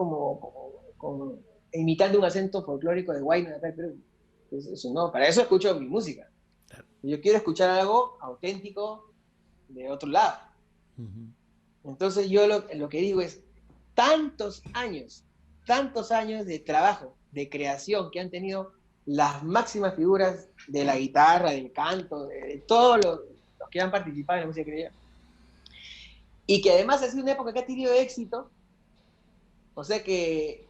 imitando un acento folclórico de Guayna, de acá de Perú. Entonces, eso no, para eso escucho mi música. Claro. Yo quiero escuchar algo auténtico de otro lado. Ujú. Entonces yo lo que digo es, tantos años tantos años de trabajo, de creación que han tenido las máximas figuras de la guitarra, del canto, de todos los que han participado en la música criolla, y que además ha sido una época que ha tenido éxito, o sea que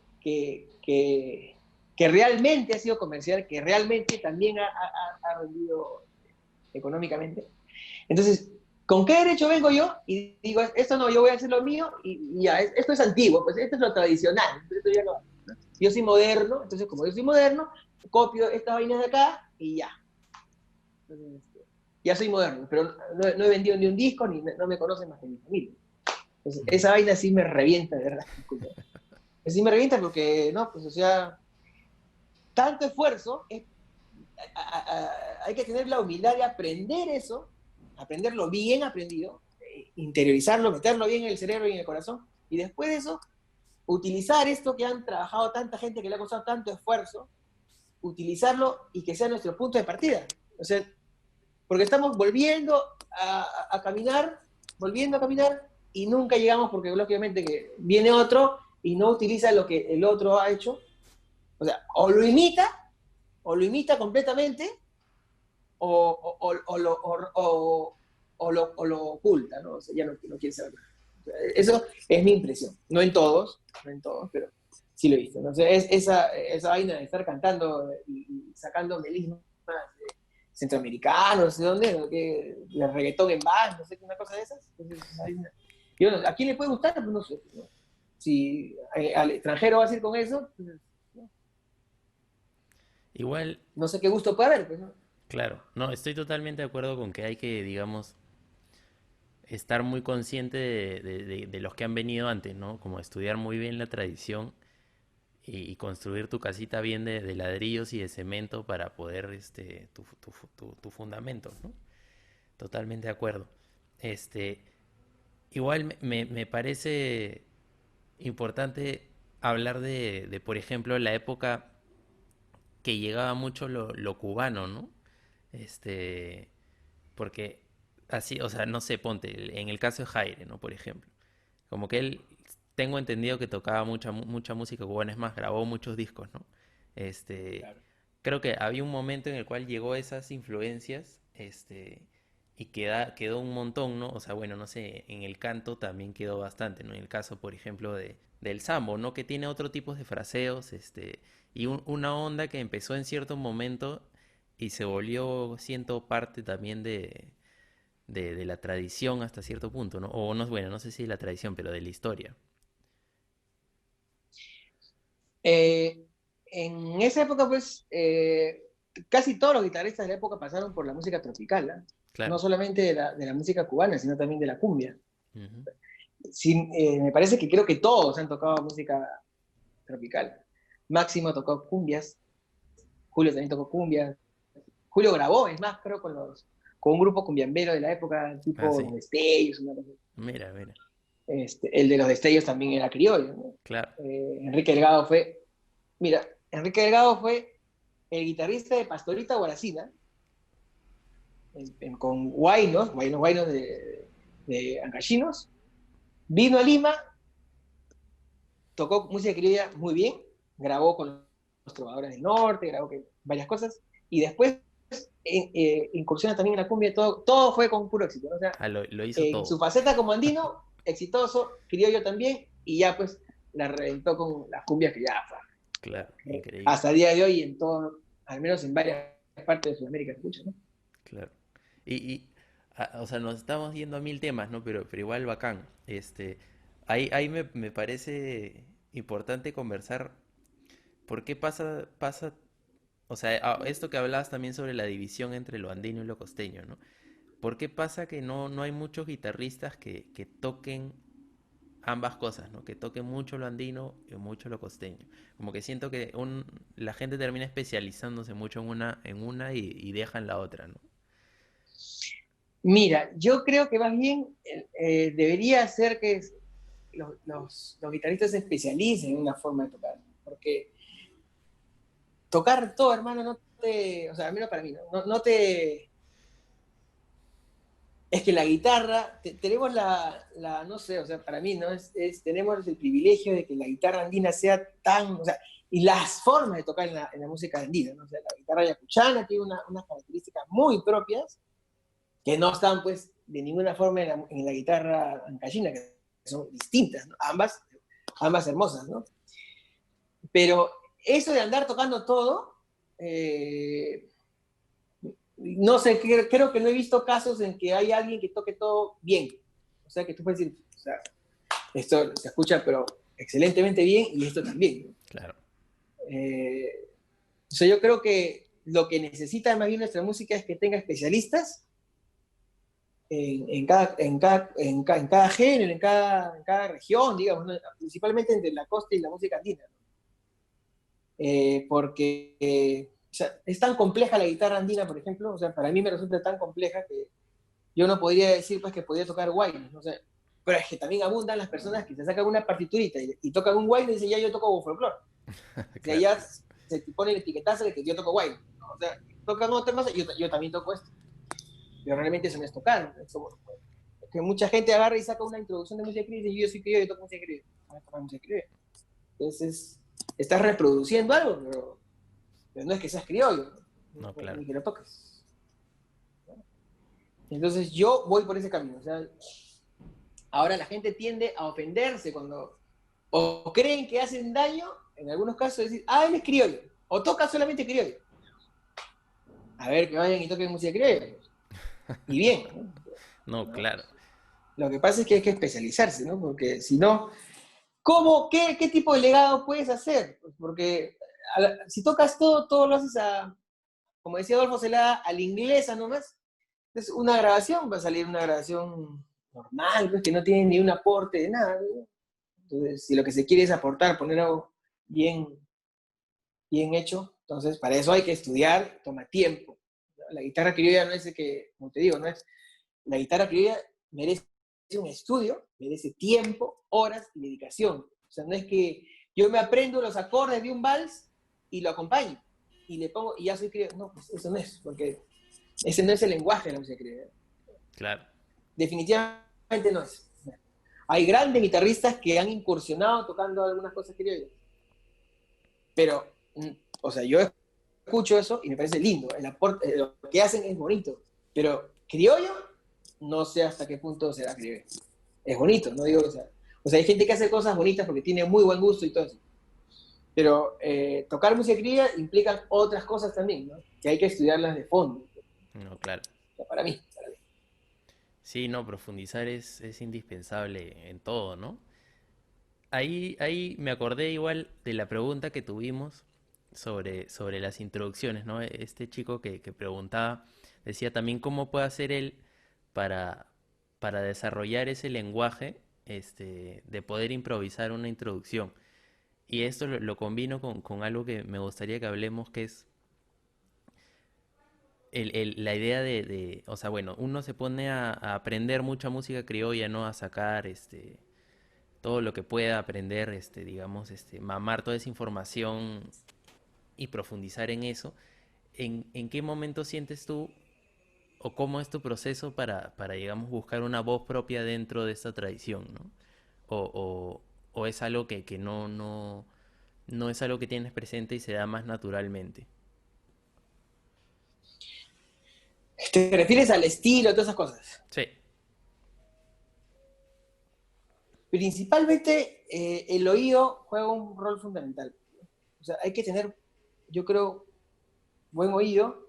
realmente ha sido comercial, que realmente también ha vendido económicamente. Entonces, ¿con qué derecho vengo yo? Y digo, esto no, yo voy a hacer lo mío y ya, esto es antiguo, pues esto es lo tradicional. Esto ya no, ¿no? Yo soy moderno, entonces como yo soy moderno, copio estas vainas de acá y ya. Entonces, ya soy moderno, pero no he vendido ni un disco, ni no me conocen más que mi familia. Entonces, esa vaina sí me revienta, de verdad. Disculpa. Sí me revienta porque, no, pues o sea, tanto esfuerzo, hay que tener la humildad de aprender eso, aprenderlo bien aprendido, interiorizarlo, meterlo bien en el cerebro y en el corazón, y después de eso, utilizar esto que han trabajado tanta gente, que le ha costado tanto esfuerzo, utilizarlo y que sea nuestro punto de partida. O sea, porque estamos volviendo a caminar, y nunca llegamos porque lógicamente que viene otro y no utiliza lo que el otro ha hecho. O sea, o lo imita completamente, o lo oculta, ¿no? O sea, ya no quiere saber nada. O sea, eso es mi impresión. No en todos, pero sí lo he visto. Entonces, esa vaina de estar cantando y sacando melismas centroamericanos, no sé dónde, ¿no? Que el reggaetón en band, no sé qué, una cosa de esas. Entonces, ¿a quién le puede gustar? Pues no sé. ¿No? Si al extranjero va a ir con eso, pues, no, Igual, no sé qué gusto puede haber, pues, ¿no? claro, no, estoy totalmente de acuerdo con que hay que, digamos, estar muy consciente de los que han venido antes, ¿no? Como estudiar muy bien la tradición y construir tu casita bien de ladrillos y de cemento para poder, tu fundamento, ¿no? Totalmente de acuerdo. Este, igual me parece importante hablar por ejemplo, la época que llegaba mucho lo cubano, ¿no? Este, porque así, o sea, no sé, ponte, en el caso de Jaire, ¿no? Por ejemplo, como que él, tengo entendido que tocaba mucha música cubana, es más, grabó muchos discos, ¿no? Este, Claro. creo que había un momento en el cual llegó esas influencias, y quedó un montón, ¿no? O sea, bueno, no sé, en el canto también quedó bastante, ¿no? En el caso, por ejemplo, del sambo, ¿no? Que tiene otro tipo de fraseos, y una onda que empezó en cierto momento y se volvió, siento, parte también de la tradición hasta cierto punto, ¿no? O no, bueno, no sé si de la tradición, pero de la historia. Eh, en esa época, pues, casi todos los guitarristas de la época pasaron por la música tropical, ¿eh? No Claro. solamente de la música cubana, sino también de la cumbia. Ujú. Sí, me parece que creo que todos han tocado música tropical. Máximo tocó cumbias, Julio también tocó cumbias. Julio grabó, es más, creo, con un grupo cumbiambero de la época, Ah, tipo Los sí. Destellos, una cosa. Mira, mira. El de Los Destellos también era criollo, ¿no? Claro. Enrique Delgado fue, mira, Enrique Delgado fue el guitarrista de Pastorita Guaracina, con Guainos de Ancachinos, vino a Lima, tocó música criolla muy bien, grabó con los trovadores del norte, grabó varias cosas, y después incursiona también en la cumbia, todo fue con puro éxito, ¿no? O sea, Ah, lo hizo en su todo. faceta como andino, exitoso, criollo también, y ya pues la reventó con las cumbias que ya Claro, increíble. hasta el día de hoy en todo, al menos en varias partes de Sudamérica se escucha, ¿no? Claro. O sea, nos estamos yendo a mil temas, ¿no? Pero igual bacán. Ahí me parece importante conversar por qué pasa, o sea, esto que hablabas también sobre la división entre lo andino y lo costeño, ¿no? ¿Por qué pasa que no hay muchos guitarristas que toquen ambas cosas, ¿no? Que toquen mucho lo andino y mucho lo costeño. Como que siento que la gente termina especializándose mucho en una y dejan la otra, ¿no? Mira, yo creo que más bien debería ser que los guitarristas se especialicen en una forma de tocar, porque tocar todo, hermano, no te, o sea, al menos para mí, no te, Es que la guitarra, tenemos no sé, o sea, para mí, ¿no? Tenemos el privilegio de que la guitarra andina sea tan, o sea, y las formas de tocar en la música andina, ¿no? O sea, la guitarra yacuchana tiene unas características muy propias que no están, pues, de ninguna forma en la guitarra ancashina, que son distintas, ¿no? Ambas hermosas, ¿no? Pero eso de andar tocando todo, no sé, creo que no he visto casos en que hay alguien que toque todo bien. O sea, que tú puedes decir, o sea, esto se escucha, pero excelentemente bien, y esto también, ¿no? Claro. O sea, yo creo que lo que necesita más bien nuestra música es que tenga especialistas en cada género, en cada región, digamos, ¿no? Principalmente entre la costa y la música andina, ¿no? Porque o sea, es tan compleja la guitarra andina, por ejemplo, o sea, para mí me resulta tan compleja que yo no podría decir, pues, que podía tocar guayno, ¿no? O sea, pero es que también abundan las personas que se sacan una partiturita y tocan un guayno y dicen, ya yo toco folclore. O sea, Claro. ya se pone el etiquetazo de que yo toco guayno, ¿no? O sea, tocan otra cosa, yo también toco esto. Pero realmente eso no es tocar, ¿no? Eso, que mucha gente agarra y saca una introducción de música criolla y dice, yo soy criollo, yo toco música criolla. No toco música criolla. Entonces, estás reproduciendo algo, pero no es que seas criollo, No, claro. ni que lo toques. Entonces, yo voy por ese camino. O sea, ahora la gente tiende a ofenderse cuando o creen que hacen daño, en algunos casos, decir, él es criollo, o toca solamente criollo. A ver, que vayan y toquen música criolla. Y bien, No, ¿no? claro. Lo que pasa es que hay que especializarse, ¿no? Porque si no, qué tipo de legado puedes hacer? Pues porque si tocas todo, todo lo haces como decía Adolfo Celada, a la inglesa nomás. Entonces, una grabación va a salir una grabación normal, pues, que no tiene ni un aporte de nada, ¿no? Entonces, si lo que se quiere es aportar, poner algo bien, bien hecho, entonces para eso hay que estudiar, toma tiempo. La guitarra criolla no es que, como te digo, no es, la guitarra criolla merece un estudio, merece tiempo, horas y dedicación. O sea, no es que yo me aprendo los acordes de un vals y lo acompaño y le pongo y ya soy criolla. No, pues eso no es, porque ese no es el lenguaje de la música criolla. Claro. Definitivamente no es. Hay grandes guitarristas que han incursionado tocando algunas cosas criollas, pero, o sea, yo escucho eso y me parece lindo, el aporte, lo que hacen es bonito, pero criollo, no sé hasta qué punto será criollo. Es bonito, no digo, o sea, hay gente que hace cosas bonitas porque tiene muy buen gusto y todo eso, pero tocar música criolla implica otras cosas también, ¿no? Que hay que estudiarlas de fondo, No, claro. o sea, para mí. Sí, no, profundizar es indispensable en todo, ¿no? Ahí me acordé igual de la pregunta que tuvimos sobre las introducciones, ¿no? Este chico que preguntaba decía también cómo puede hacer él para, para desarrollar ese lenguaje, de poder improvisar una introducción. Y esto lo combino con algo que me gustaría que hablemos, que es la idea o sea, bueno, uno se pone a aprender mucha música criolla, ¿no? A sacar, todo lo que pueda aprender, digamos, mamar toda esa información y profundizar en eso. En qué momento sientes tú o cómo es tu proceso digamos, buscar una voz propia dentro de esta tradición, ¿no? O, o es algo que no es algo que tienes presente y se da más naturalmente. ¿Te refieres al estilo, todas esas cosas? Sí, Principalmente el oído juega un rol fundamental. O sea, hay que tener, yo creo, buen oído,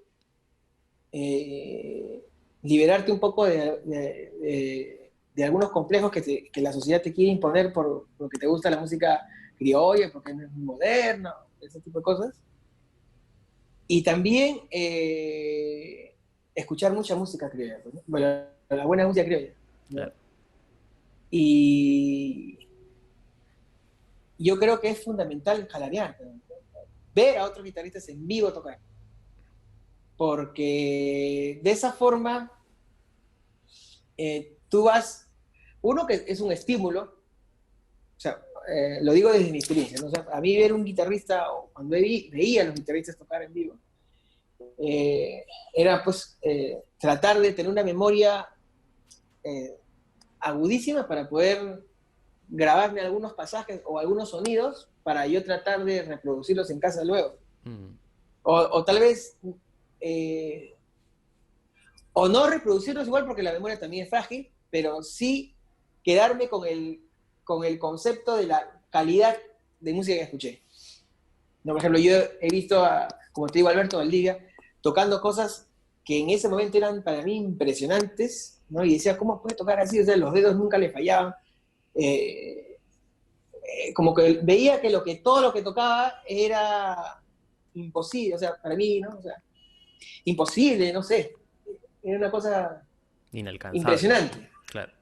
eh, liberarte un poco de algunos complejos que la sociedad te quiere imponer porque te gusta la música criolla, porque no es muy moderna, ese tipo de cosas. Y también escuchar mucha música criolla, ¿no? Bueno, la buena música criolla, ¿no? claro. Y yo creo que es fundamental jalarear, ¿no? Ver a otros guitarristas en vivo tocar, porque de esa forma tú vas, uno que es un estímulo, o sea, lo digo desde mi experiencia, ¿no? O sea, a mí ver un guitarrista, o cuando veía a los guitarristas tocar en vivo, eh, era pues tratar de tener una memoria eh, agudísimas para poder grabarme algunos pasajes o algunos sonidos para yo tratar de reproducirlos en casa luego. Mm, O tal vez, eh, o no reproducirlos igual porque la memoria también es frágil, pero sí quedarme con el concepto de la calidad de música que escuché. No, por ejemplo, yo he visto, como te digo, Alberto Valdivia, tocando cosas que en ese momento eran para mí impresionantes, ¿no? Y decía, ¿cómo puede tocar así? O sea, los dedos nunca le fallaban. Eh, como que veía que, todo lo que tocaba era imposible, o sea, para mí, ¿no? O sea, imposible, no sé. Era una cosa inalcanzable, impresionante, claro.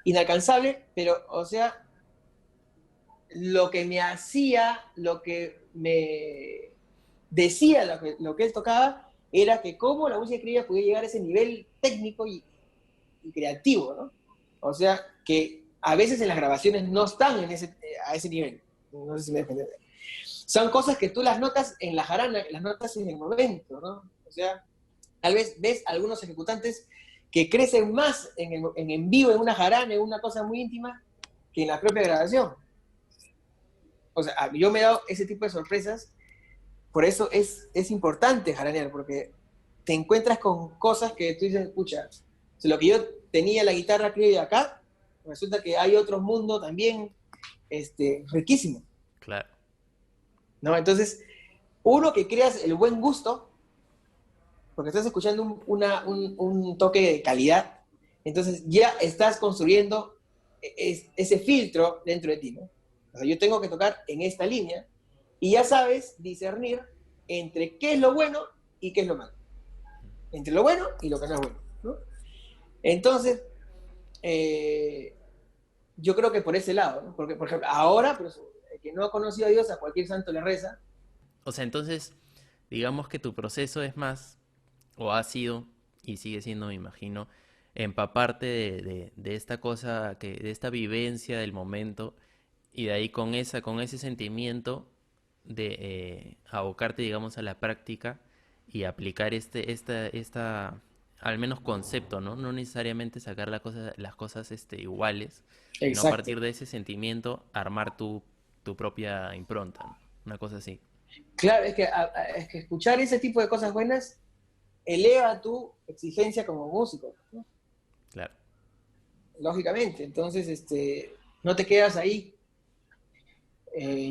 inalcanzable, pero, o sea, lo que me hacía, lo que me decía, lo que él tocaba, era que cómo la música criolla podía llegar a ese nivel técnico y creativo, ¿no? O sea, que a veces en las grabaciones no están a ese nivel. No sé si me dejo entender. Son cosas que tú las notas en la jarana, las notas en el momento, ¿no? O sea, tal vez ves algunos ejecutantes que crecen más en vivo, en una jarana, en una cosa muy íntima, que en la propia grabación. O sea, yo me he dado ese tipo de sorpresas, por eso es importante jaranear, porque te encuentras con cosas que tú dices, escucha, si lo que yo tenía la guitarra criolla acá, resulta que hay otro mundo también riquísimo, Claro. ¿no? Entonces, uno, que creas el buen gusto, porque estás escuchando un toque de calidad, entonces ya estás construyendo ese filtro dentro de ti, ¿no? O sea, yo tengo que tocar en esta línea y ya sabes discernir entre qué es lo bueno y qué es lo malo, entre lo bueno y lo que no es bueno, ¿no? Entonces, eh, yo creo que por ese lado, ¿no? Porque, por ejemplo, ahora, pues, el que no ha conocido a Dios, a cualquier santo le reza. O sea, entonces, digamos que tu proceso es más, o ha sido, y sigue siendo, me imagino, empaparte de esta cosa, de esta vivencia del momento, y de ahí con ese sentimiento de abocarte, digamos, a la práctica y aplicar al menos concepto, ¿no? No necesariamente sacar las cosas iguales, sino a Exacto. partir de ese sentimiento armar tu propia impronta, ¿no? Una cosa así. Claro, es que escuchar ese tipo de cosas buenas eleva tu exigencia como músico, ¿no? Claro. Lógicamente. Entonces, no te quedas ahí.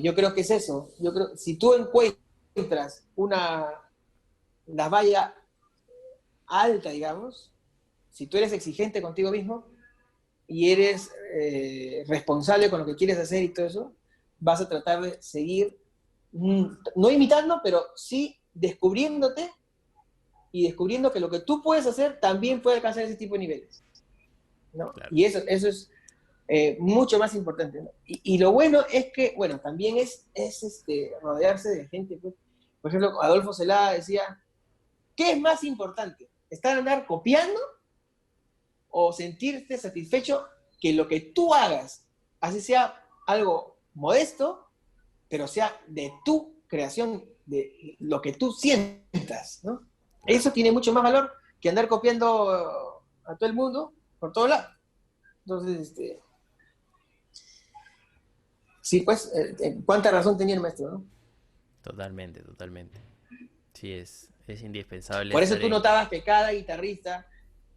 Yo creo que es eso. Yo creo, si tú encuentras la valla alta, digamos, si tú eres exigente contigo mismo y eres responsable con lo que quieres hacer y todo eso, vas a tratar de seguir, no imitando, pero sí descubriéndote y descubriendo que lo que tú puedes hacer también puede alcanzar ese tipo de niveles, ¿no? Claro. Y eso es mucho más importante, ¿no? Y lo bueno es que, bueno, también rodearse de gente, pues. Por ejemplo, Adolfo Celada decía, ¿qué es más importante? ¿Andar copiando o sentirte satisfecho que lo que tú hagas, así sea algo modesto, pero sea de tu creación, de lo que tú sientas, ¿no? Claro. Eso tiene mucho más valor que andar copiando a todo el mundo por todos lados. Entonces, sí, pues, cuánta razón tenía el maestro, ¿no? Totalmente, totalmente. Sí, es indispensable Por eso estar tú en... notabas que cada guitarrista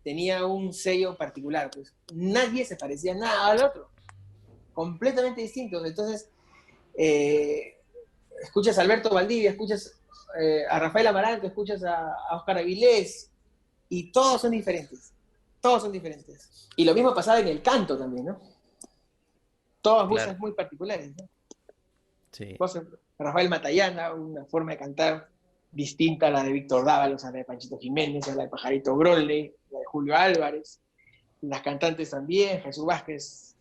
tenía un sello particular, pues nadie se parecía nada al otro, completamente distintos. Entonces, eh, escuchas a Alberto Valdivia, escuchas a Rafael Amaranto, escuchas a Oscar Avilés, y todos son diferentes, todos son diferentes. Y lo mismo pasaba en el canto también, ¿no? Todas Claro, voces muy particulares, ¿no? sí. Voces, Rafael Matallana, una forma de cantar distinta a la de Víctor Dávalos, a la de Panchito Jiménez, a la de Pajarito Grole, la de Julio Álvarez, las cantantes también, Jesús Vázquez,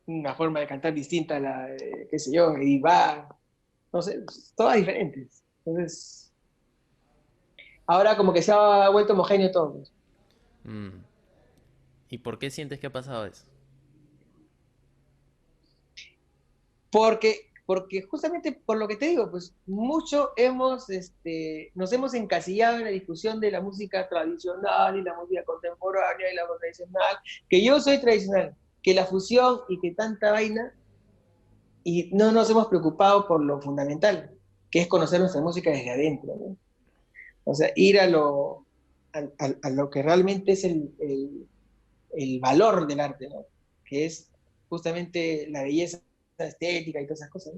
una forma de cantar distinta a la de, qué sé yo, Ibar, no sé, todas diferentes. Entonces, ahora como que se ha vuelto homogéneo todo, pues. Mm. ¿Y por qué sientes que ha pasado eso? Porque porque justamente por lo que te digo, pues mucho nos hemos encasillado en la discusión de la música tradicional y la música contemporánea y la música tradicional, que yo soy tradicional, que la fusión y que tanta vaina, y no nos hemos preocupado por lo fundamental, que es conocer nuestra música desde adentro, ¿no? O sea, ir a lo que realmente es el valor del arte, ¿no? Que es justamente la belleza estética y todas esas cosas,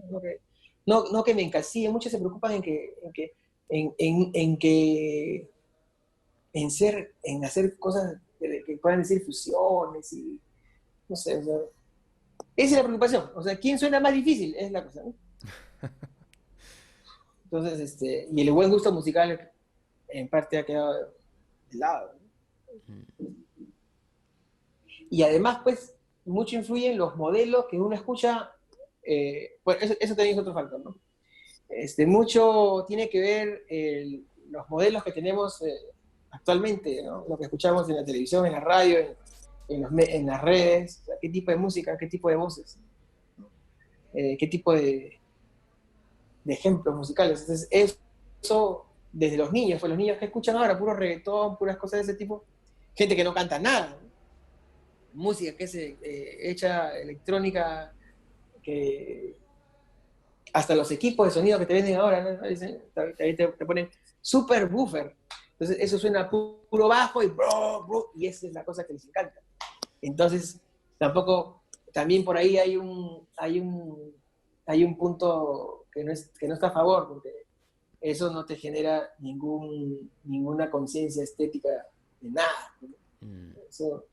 ¿no? No que me encasillen, muchos se preocupan en en hacer cosas que puedan decir fusiones y no sé, o sea, esa es la preocupación, o sea, ¿quién suena más difícil? Es la cosa, ¿no? Entonces, y el buen gusto musical en parte ha quedado de lado, ¿no? Y además, pues, mucho influyen los modelos que uno escucha, bueno, eso también es otro factor, ¿no? Mucho tiene que ver los modelos que tenemos actualmente, ¿no? Lo que escuchamos en la televisión, en la radio, en las redes, o sea, qué tipo de música, qué tipo de voces, ¿no? Qué tipo de ejemplos musicales. Entonces, eso desde los niños, pues los niños que escuchan ahora, puro reggaetón, puras cosas de ese tipo, gente que no canta nada, ¿no? Música que es hecha electrónica, que hasta los equipos de sonido que te venden ahora, ¿no? Ahí te ponen super buffer. Entonces eso suena puro bajo y y esa es la cosa que les encanta. Entonces, tampoco, también por ahí hay un punto que no está a favor, porque eso no te genera ninguna conciencia estética de nada, ¿no? Mm. Eso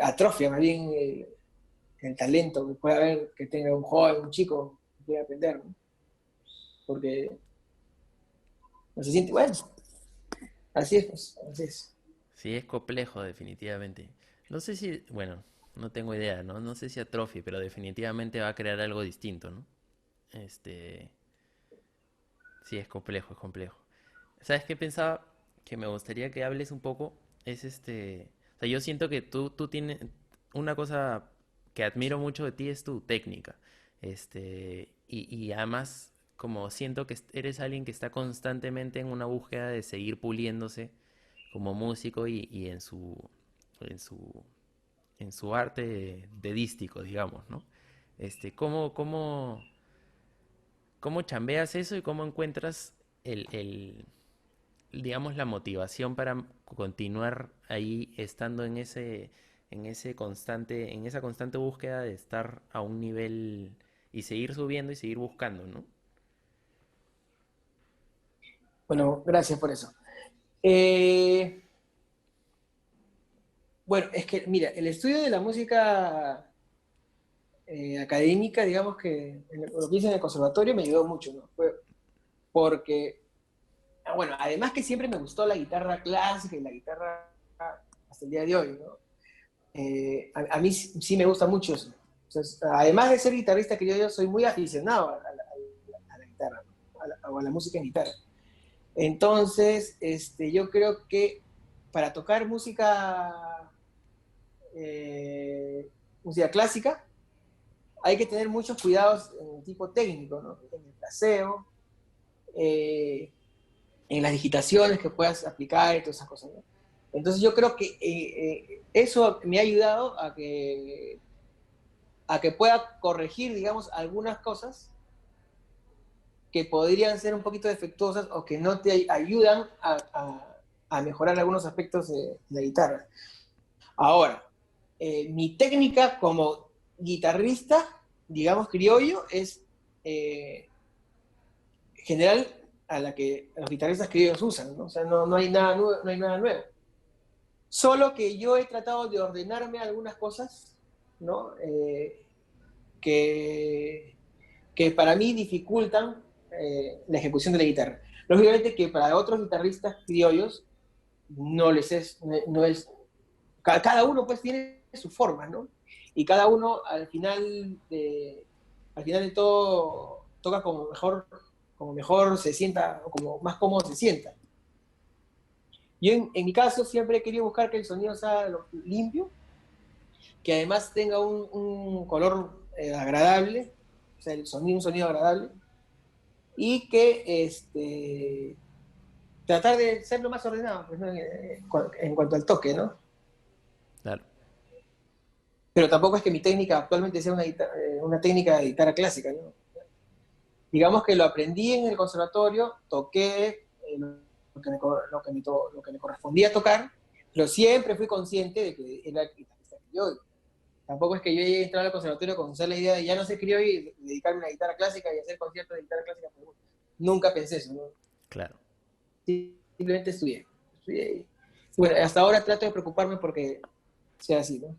atrofia más bien el talento que puede haber, que tenga un joven, un chico que quiera aprender, ¿no? Porque no se siente, bueno, así es, pues, así es. Sí, es complejo, definitivamente. No sé si, bueno, no tengo idea, ¿no? No sé si atrofie, pero definitivamente va a crear algo distinto, ¿no? Este, sí, es complejo, es complejo. ¿Sabes qué pensaba? Que me gustaría que hables un poco, es o sea, yo siento que tú tienes, una cosa que admiro mucho de ti es tu técnica, y además, como siento que eres alguien que está constantemente en una búsqueda de seguir puliéndose como músico y en su, en su arte dedístico, digamos, ¿no? ¿Cómo chambeas eso y cómo encuentras digamos, la motivación para continuar ahí estando en esa constante búsqueda de estar a un nivel y seguir subiendo y seguir buscando, ¿no? Bueno, gracias por eso. Eh, bueno, es que, mira, el estudio de la música académica, digamos que lo que hice en el conservatorio me ayudó mucho, ¿no? Porque, bueno, además que siempre me gustó la guitarra clásica y la guitarra hasta el día de hoy, ¿no? A mí sí me gusta mucho eso. Entonces, además de ser guitarrista que yo soy muy aficionado a la guitarra, ¿no? O a la música en guitarra. Entonces, yo creo que para tocar música clásica hay que tener muchos cuidados en el tipo técnico, ¿no? En el fraseo, eh, en las digitaciones que puedas aplicar y todas esas cosas, ¿no? Entonces yo creo que eso me ha ayudado a que pueda corregir, digamos, algunas cosas que podrían ser un poquito defectuosas o que no te ayudan a mejorar algunos aspectos de la guitarra. Ahora, mi técnica como guitarrista, digamos criollo, es general a la que los guitarristas criollos usan, ¿no? O sea, no hay nada nuevo, no hay nada nuevo. Solo que yo he tratado de ordenarme algunas cosas, ¿no? Que, que para mí dificultan la ejecución de la guitarra. Lógicamente que para otros guitarristas criollos no les es, no es, cada uno pues tiene su forma, ¿no? Y cada uno al final de todo toca como mejor se sienta, o como más cómodo se sienta. Yo en mi caso siempre he querido buscar que el sonido sea limpio, que además tenga un color agradable, sea, un sonido agradable, y que tratar de ser lo más ordenado, pues, ¿no? En cuanto al toque, ¿no? Claro. Pero tampoco es que mi técnica actualmente sea una técnica de guitarra clásica, ¿no? Digamos que lo aprendí en el conservatorio, toqué lo que me correspondía tocar, pero siempre fui consciente de que era guitarrista criollo. Tampoco es que yo llegué a entrar al conservatorio con la idea de ya no ser criollo y dedicarme a la guitarra clásica y hacer conciertos de guitarra clásica. Nunca pensé eso, ¿no? Claro. Simplemente estudié. Bueno, hasta ahora trato de preocuparme porque sea así, ¿no?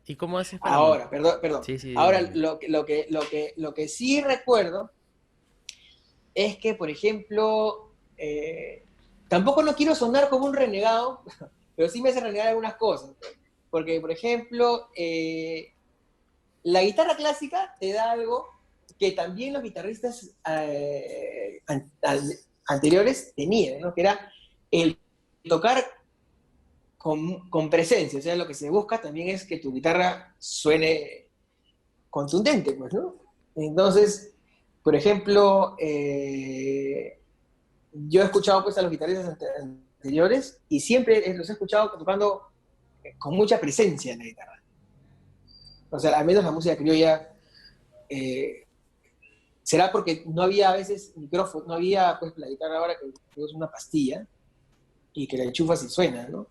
¿Y cómo haces para Ahora, perdón. Sí, sí, dime, Ahora, dime. lo que sí recuerdo es que, por ejemplo, tampoco no quiero sonar como un renegado, pero sí me hace renegar algunas cosas. Porque, por ejemplo, la guitarra clásica te da algo que también los guitarristas anteriores tenían, ¿no? Que era el tocar con presencia. O sea, lo que se busca también es que tu guitarra suene contundente, pues, ¿no? Entonces, por ejemplo, yo he escuchado pues a los guitarristas anteriores y siempre los he escuchado tocando con mucha presencia en la guitarra. O sea, al menos la música criolla eh, será porque no había a veces micrófono, no había pues la guitarra ahora que es una pastilla y que la enchufas y suena, ¿no?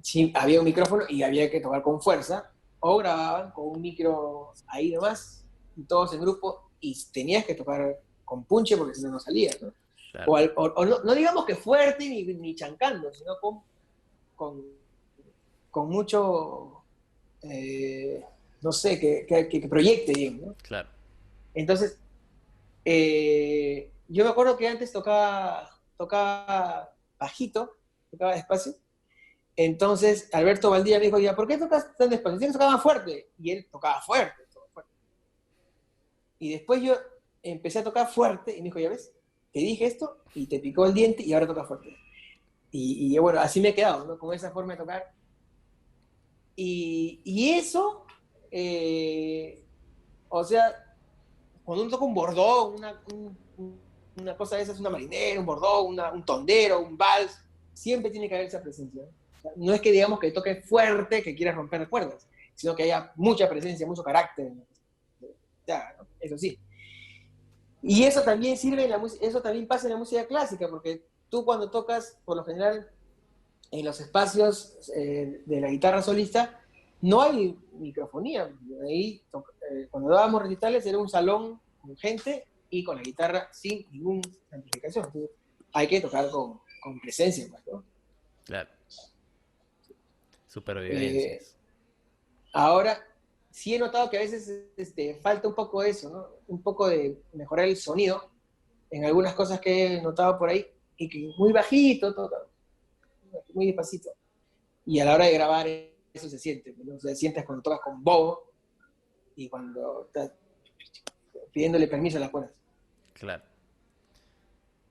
Sí, había un micrófono y había que tocar con fuerza, o grababan con un micro ahí nomás, y todos en grupo, y tenías que tocar con punche porque si no, no salía, ¿no? Claro. O no, no, digamos que fuerte ni chancando, sino con, con mucho, no sé, que proyecte bien, ¿no? Claro. Entonces, yo me acuerdo que antes tocaba bajito, tocaba despacio. Entonces, Alberto Valdía me dijo, ya, ¿por qué tocas tan despacio? Tienes que tocar más fuerte. Y él tocaba fuerte, tocaba fuerte. Y después yo empecé a tocar fuerte y me dijo, ya ves, te dije esto y te picó el diente y ahora toca fuerte. Y bueno, así me he quedado, ¿no? Con esa forma de tocar. Y eso, o sea, cuando uno toca un bordón, una cosa de esas, una marinera, un bordón, un tondero, un vals, siempre tiene que haber esa presencia. O sea, no es que digamos que toque fuerte, que quieras romper cuerdas, sino que haya mucha presencia, mucho carácter. Ya, ¿no? Eso sí. Y eso también sirve en la música, eso también pasa en la música clásica, porque tú cuando tocas, por lo general, en los espacios de la guitarra solista, no hay microfonía. Ahí, cuando dábamos recitales, era un salón con gente y con la guitarra sin ninguna amplificación. Entonces, hay que tocar con presencia, pues, ¿no? Claro. Eh, Supervivencias. Ahora, sí he notado que a veces falta un poco de eso, ¿no? Un poco de mejorar el sonido en algunas cosas que he notado por ahí, y que muy bajito, muy despacito. Y a la hora de grabar eso se siente, ¿no? Se sientes cuando tocas con bobo y cuando estás pidiéndole permiso a las cuerdas. Claro.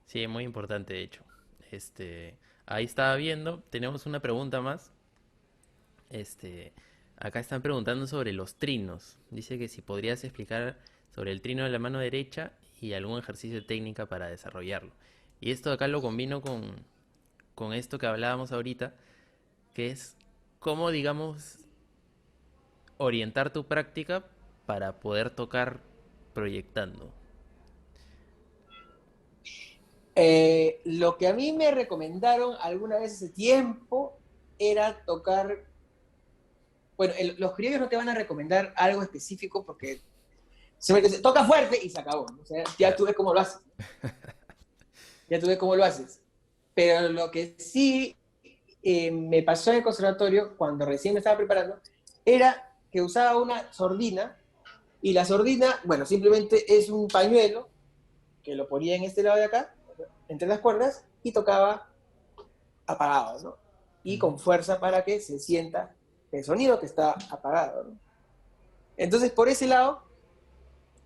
Sí, muy importante, de hecho. Este, ahí estaba viendo, tenemos una pregunta más. Este, acá están preguntando sobre los trinos. Dice que si podrías explicar sobre el trino de la mano derecha y algún ejercicio de técnica para desarrollarlo. Y esto acá lo combino con esto que hablábamos ahorita, que es cómo, digamos, orientar tu práctica para poder tocar proyectando. Lo que a mí me recomendaron alguna vez hace tiempo era tocar. Bueno, los criollos no te van a recomendar algo específico porque se me dice, toca fuerte y se acabó, ¿no? O sea, ya Claro, tú ves cómo lo haces. Ya tú ves cómo lo haces. Pero lo que sí me pasó en el conservatorio, cuando recién me estaba preparando, era que usaba una sordina, y la sordina, bueno, simplemente es un pañuelo que lo ponía en este lado de acá, entre las cuerdas, y tocaba apagado, ¿no? Y ujú, con fuerza para que se sienta el sonido que está apagado, ¿no? Entonces, por ese lado,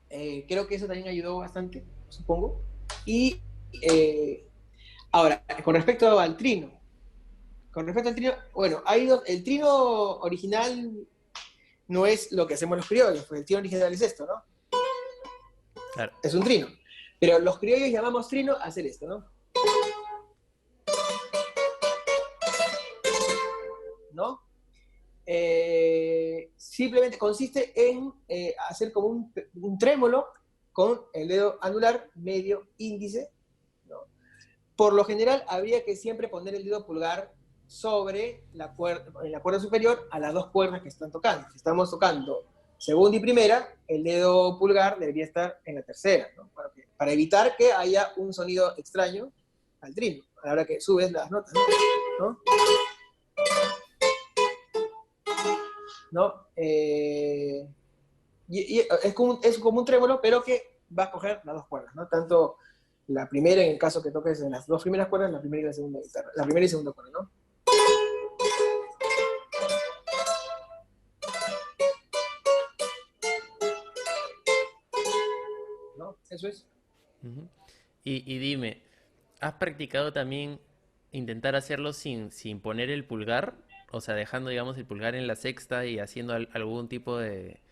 creo que eso también ayudó bastante, supongo. Y eh, ahora, con respecto al trino, bueno, el trino original no es lo que hacemos los criollos, pues el trino original es esto, ¿no? Claro. Es un trino. Pero los criollos llamamos trino a hacer esto, ¿no? ¿No? Simplemente consiste en hacer como un trémolo con el dedo anular, medio, índice, ¿no? Por lo general, habría que siempre poner el dedo pulgar sobre en la cuerda superior a las dos cuerdas que están tocando. Si estamos tocando segunda y primera, el dedo pulgar debería estar en la tercera, ¿no? Para evitar que haya un sonido extraño al trino, a la hora que subes las notas, ¿no? ¿No? Y es como un trémolo, pero que va a coger las dos cuerdas, ¿no? Tanto la primera, en el caso que toques en las dos primeras cuerdas, la primera y la segunda guitarra, la primera y segunda cuerda, ¿no? ¿No? Eso es. Ujú. Y dime, ¿has practicado también intentar hacerlo sin poner el pulgar? O sea, dejando, digamos, el pulgar en la sexta y haciendo algún tipo de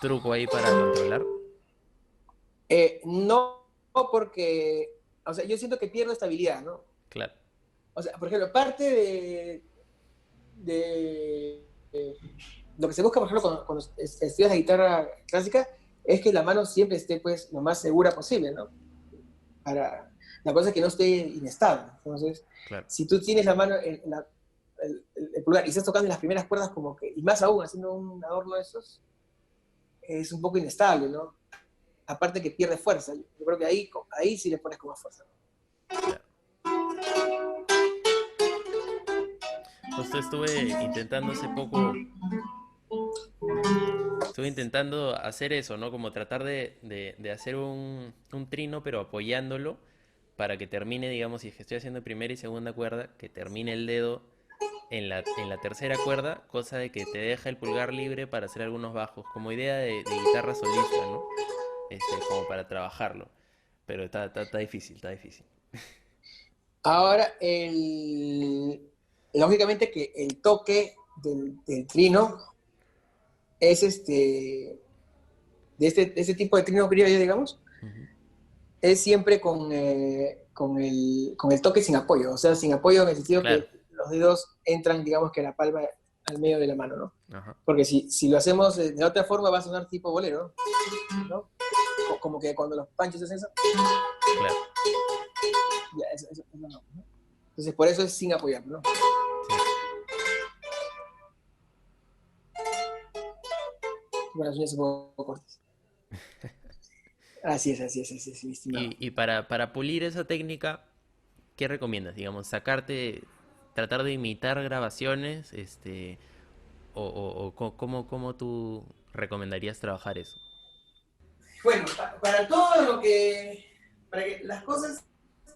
truco ahí para controlar. No porque, o sea, yo siento que pierdo estabilidad, ¿no? Claro. O sea, por ejemplo, parte de lo que se busca, por ejemplo, cuando estudias la guitarra clásica, es que la mano siempre esté, pues, lo más segura posible, ¿no? La cosa es que no esté inestable. Entonces, Claro. si tú tienes la mano, el pulgar, y estás tocando en las primeras cuerdas, como que, y más aún haciendo un adorno de esos, es un poco inestable, ¿no? Aparte que pierde fuerza. Yo creo que ahí sí le pones como fuerza. Claro. Justo estuve intentando hacer eso, ¿no? Como tratar de hacer un trino, pero apoyándolo para que termine, digamos, si es que estoy haciendo primera y segunda cuerda, que termine el dedo en la tercera cuerda, cosa de que te deja el pulgar libre para hacer algunos bajos, como idea de guitarra solista, ¿no? Como para trabajarlo. Pero está difícil, está difícil. Ahora, lógicamente que el toque del trino es de este tipo de trino criollo, digamos, Ujú. es siempre con el toque sin apoyo, o sea, sin apoyo en el sentido Claro. que los dedos entran, digamos, que a la palma al medio de la mano, ¿no? Ajá. Porque si lo hacemos de otra forma va a sonar tipo bolero, ¿no? Como que cuando los panchos hacen eso, Claro. ya, eso no, ¿no? Entonces, por eso es sin apoyar, ¿no? Sí. Bueno, eso ya es un poco cortes. Así es, mi estimado. Y para pulir esa técnica, ¿qué recomiendas? Digamos, tratar de imitar grabaciones, ¿cómo tú recomendarías trabajar eso? Bueno, para todo para que las cosas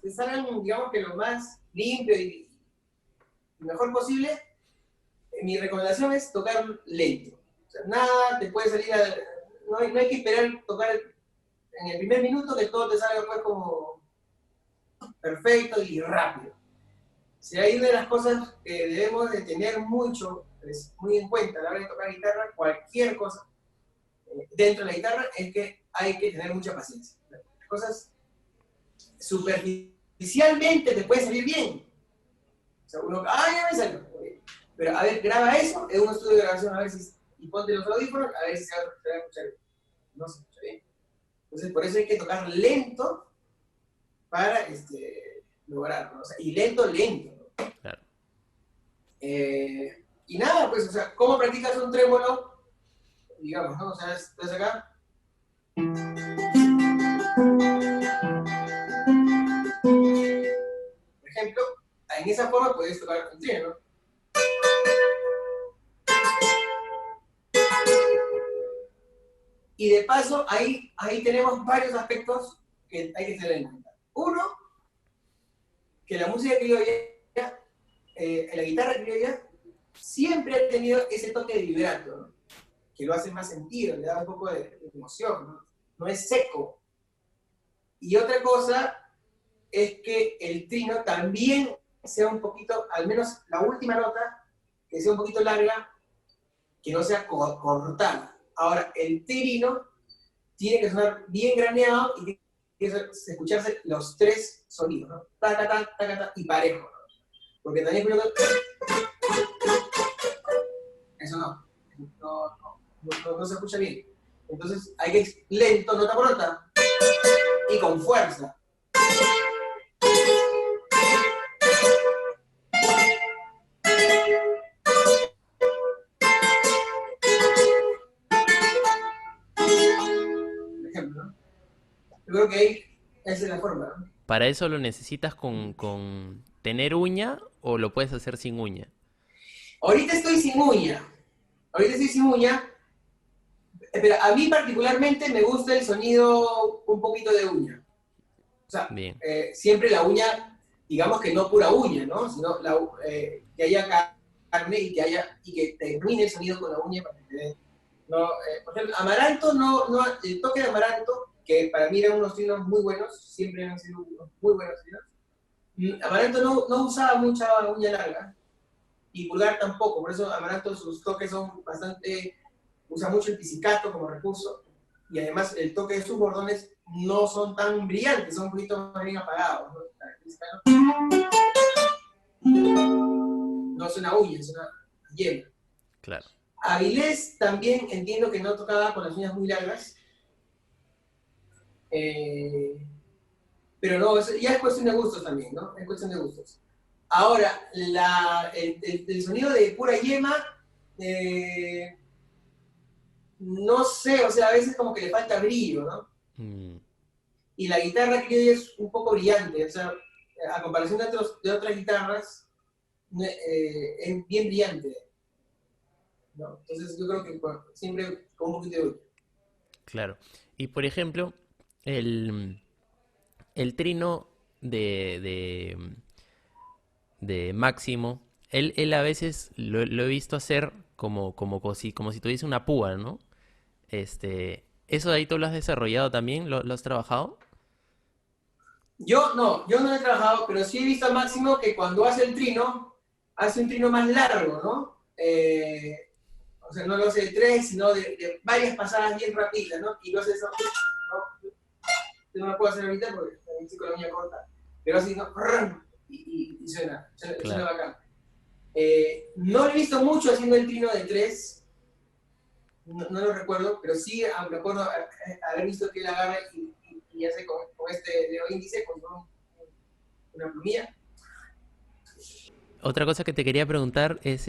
te salgan, digamos que lo más limpio y mejor posible, mi recomendación es tocar lento. O sea, nada te puede salir, no hay que esperar tocar en el primer minuto que todo te salga pues como perfecto y rápido. Si hay una de las cosas que debemos de tener mucho, pues, muy en cuenta a la hora de tocar guitarra, cualquier cosa dentro de la guitarra, es que hay que tener mucha paciencia. Las cosas superficialmente te pueden salir bien. O sea, uno, ya me salió. Pero a ver, graba eso en un estudio de grabación, a ver si, y ponte los audífonos, a ver si se va a escuchar bien. No se escucha bien. Entonces, por eso hay que tocar lento para lograrlo. O sea, y lento, lento. ¿No? Claro. Y nada, pues, o sea, ¿cómo practicas un trémolo? Digamos, ¿no? O sea, estás acá. Por ejemplo, en esa forma puedes tocar un trino, ¿no? Y de paso, ahí tenemos varios aspectos que hay que tener en cuenta. Uno, que la música criolla, la guitarra criolla, siempre ha tenido ese toque de vibrato, ¿no? Que lo hace más sentido, le da un poco de emoción, ¿no? No es seco. Y otra cosa es que el trino también sea un poquito, al menos la última nota, que sea un poquito larga, que no sea cortada. Ahora, el trino tiene que sonar bien graneado y tiene que escucharse los tres sonidos, ¿no? Taca, taca, taca, taca, y parejo, ¿no? Porque también eso no se escucha bien. Entonces hay que ir lento, nota por nota, y con fuerza. Por ejemplo, ¿no? Yo creo que ahí esa es la forma, ¿no? ¿Para eso lo necesitas con tener uña o lo puedes hacer sin uña? Ahorita estoy sin uña. Ahorita estoy sin uña. Pero a mí particularmente me gusta el sonido un poquito de uña. O sea, Bien, siempre la uña, digamos que no pura uña, ¿no? Sino que haya carne y que termine el sonido con la uña para que te dé. No, por ejemplo, Amaranto, el toque de Amaranto, que para mí eran unos trinos muy buenos, siempre han sido unos muy buenos trinos. Amaranto no usaba mucha uña larga, y Pulgar tampoco, por eso Amaranto sus toques son bastante, usa mucho el pizzicato como recurso, y además el toque de sus bordones no son tan brillantes, son un poquito más bien apagados, ¿no? Es una uña, es una yema. claro. Avilés también entiendo que no tocaba con las uñas muy largas, eh, pero no, ya es cuestión de gustos también, ¿no? Es cuestión de gustos. Ahora, el sonido de pura yema, eh, no sé, o sea, a veces como que le falta brillo, ¿no? Mm, Y la guitarra criolla es un poco brillante, o sea, a comparación de otras guitarras, es bien brillante, ¿no? Entonces yo creo que bueno, siempre con un poquito de brillo. claro. Y por ejemplo, el, el trino de, de, de Máximo, él a veces lo he visto hacer como si tuviese una púa, ¿no? ¿Eso de ahí tú lo has desarrollado también? ¿Lo has trabajado? Yo no he trabajado, pero sí he visto al Máximo que cuando hace un trino más largo, ¿no? O sea, no lo hace de tres, sino de varias pasadas bien rápidas, ¿no? Y lo hace eso, ¿no? Yo no lo puedo hacer ahorita porque estoy con la uña corta, pero así, ¿no? Y suena Claro. bacán. No lo he visto mucho haciendo el trino de tres, no lo recuerdo, pero sí recuerdo haber visto que él agarra y hace con este dedo índice, con una plumilla. Otra cosa que te quería preguntar es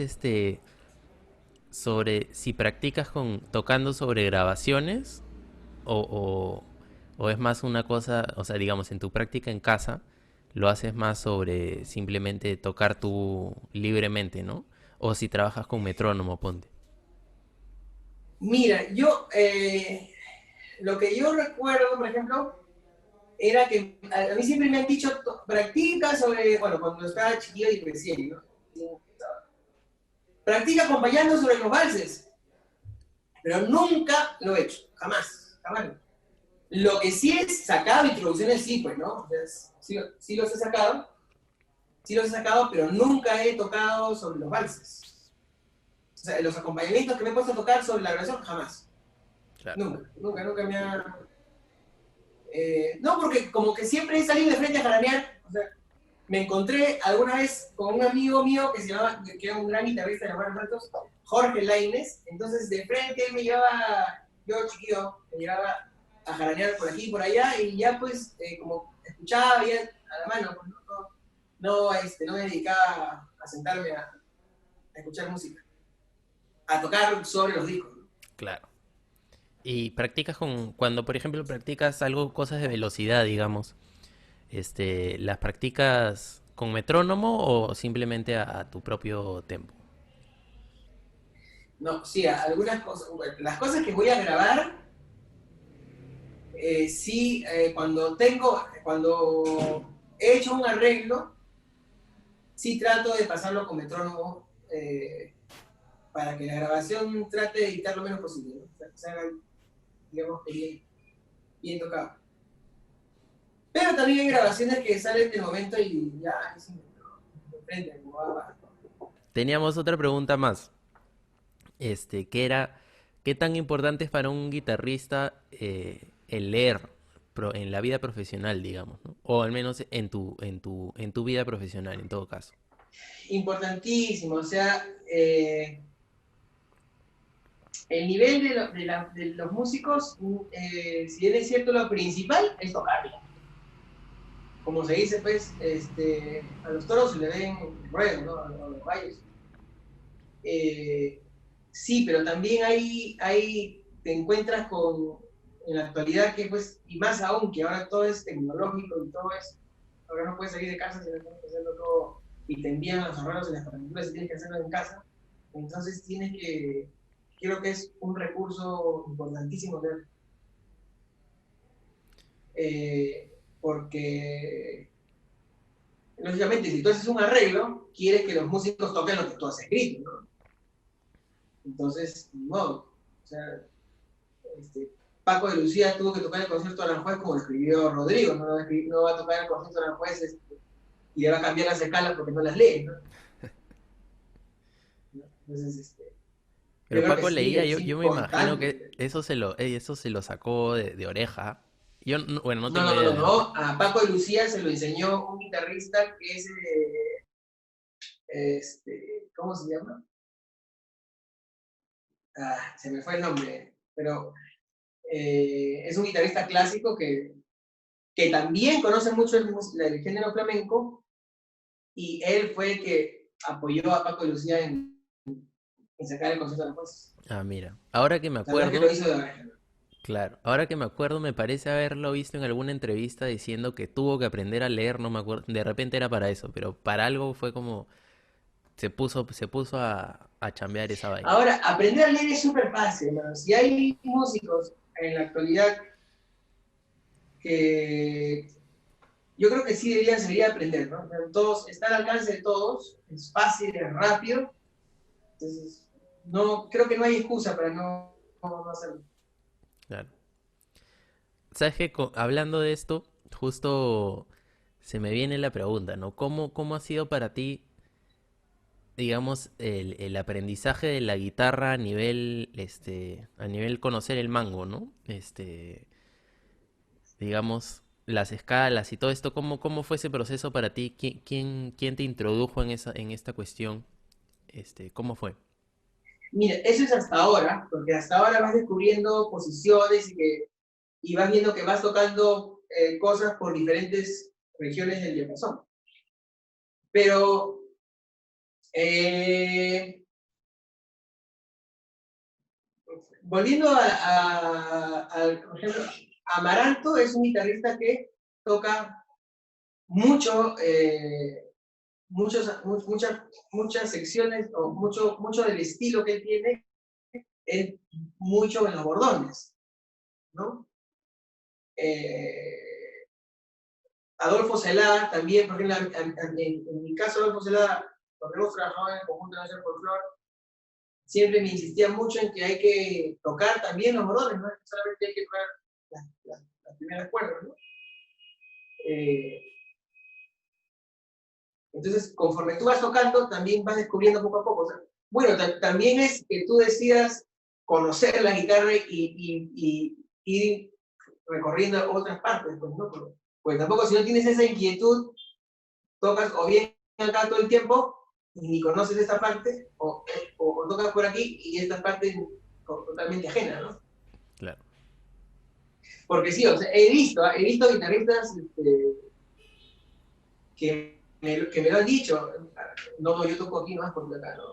sobre si practicas tocando sobre grabaciones o, o es más una cosa, o sea, digamos, en tu práctica en casa, lo haces más sobre simplemente tocar tú libremente, ¿no? O si trabajas con metrónomo, ponte. Mira, lo que yo recuerdo, por ejemplo, era que a mí siempre me han dicho, practica sobre, bueno, cuando estaba chiquillo y recién, ¿no? Practica acompañando sobre los valses, pero nunca lo he hecho, jamás, jamás. Lo que sí es sacado introducciones, sí, pues, ¿no? O sea, sí los he sacado, pero nunca he tocado sobre los valses. O sea, los acompañamientos que me he puesto a tocar sobre la grabación, jamás. Claro. Nunca me ha... no, porque como que siempre he salido de frente a jaranear, o sea, me encontré alguna vez con un amigo mío que era un gran guitarrista de los Buenos Ratos, Jorge Laines, entonces de frente él me llevaba, yo chiquillo, me llevaba a jaranear por aquí y por allá, y ya pues como escuchaba bien a la mano, pues no me dedicaba a sentarme a escuchar música, a tocar sobre los discos, ¿no? Claro. Y practicas cuando por ejemplo practicas algo, cosas de velocidad, digamos, ¿las practicas con metrónomo o simplemente a tu propio tempo? No, sí, algunas cosas, las cosas que voy a grabar, sí, cuando he hecho un arreglo, sí trato de pasarlo con metrónomo para que la grabación trate de editar lo menos posible, ¿no? O sea, que se haga, digamos, que bien tocado. Pero también hay grabaciones que salen del momento y ya, sí, me prenden, como va. Teníamos otra pregunta más, que era ¿Qué tan importante es para un guitarrista el leer en la vida profesional, digamos, ¿no? O al menos en tu vida profesional, en todo caso. Importantísimo, o sea, el nivel de los músicos, si bien es cierto, lo principal es tocar. Como se dice, pues, a los toros se le ven ruedos, ¿no? A los caballos. Sí, pero también te encuentras en la actualidad, que pues, y más aún, que ahora todo es tecnológico y todo es, ahora no puedes salir de casa, sino que tienes que hacerlo todo, y te envían los arreglos en las partituras y tienes que hacerlo en casa. Entonces creo que es un recurso importantísimo ver, porque lógicamente si tú haces un arreglo, quieres que los músicos toquen lo que tú has escrito, ¿no? Entonces, no, o sea, Paco de Lucía tuvo que tocar el concierto de Aranjuez como lo escribió Rodrigo, no va a tocar el concierto de Aranjuez y le va a cambiar las escalas porque no las lee, ¿no? Entonces, yo Pero creo que Paco sí, leía, es yo me imagino importante. que eso se lo sacó de oreja. Yo, bueno, no No, tengo no, no, idea, no, obviamente. no. A Paco de Lucía se lo enseñó un guitarrista que es, ¿cómo se llama? Se me fue el nombre, pero es un guitarrista clásico que también conoce mucho el género flamenco, y él fue el que apoyó a Paco de Lucía en sacar el concierto de las cosas. Ah, mira, ahora que me O sea, no es que lo acuerdo, hizo de oreja. claro, ahora que me acuerdo me parece haberlo visto en alguna entrevista diciendo que tuvo que aprender a leer, no me acuerdo, de repente era para eso, pero para algo fue como se puso a chambear esa vaina. Ahora, aprender a leer es súper fácil, hermano. Si hay músicos en la actualidad que yo creo que sí debería aprender, ¿no? Todos, está al alcance de todos, es fácil, es rápido. Entonces, no, creo que no hay excusa para no hacerlo. Claro. ¿Sabes qué? Hablando de esto, justo se me viene la pregunta, ¿no? ¿Cómo ha sido para ti, digamos, el aprendizaje de la guitarra a nivel conocer el mango, ¿no? Digamos, las escalas y todo esto, ¿cómo fue ese proceso para ti? ¿Quién te introdujo en esta cuestión? ¿Cómo fue? Mira, eso es hasta ahora, porque hasta ahora vas descubriendo posiciones y vas viendo que vas tocando cosas por diferentes regiones del diapasón. Pero, volviendo por ejemplo, Amaranto es un guitarrista que toca mucho, muchas secciones, o mucho del estilo que él tiene, es mucho en los bordones, ¿no? Adolfo Celada también, porque en mi caso Adolfo Celada, porque hemos trabajado en el conjunto nacional folclore, siempre me insistía mucho en que hay que tocar también los bordones, no solamente hay que tocar las primeras cuerdas, ¿no? Entonces, conforme tú vas tocando, también vas descubriendo poco a poco. O sea, bueno, también es que tú decidas conocer la guitarra y ir recorriendo otras partes, pues, ¿no? Pues tampoco, si no tienes esa inquietud, tocas o bien acá todo el tiempo y ni conoces esta parte, o tocas por aquí y esta parte es totalmente ajena, ¿no? Claro. Porque sí, o sea, he visto guitarristas que me lo han dicho. No, yo toco aquí más porque acá no.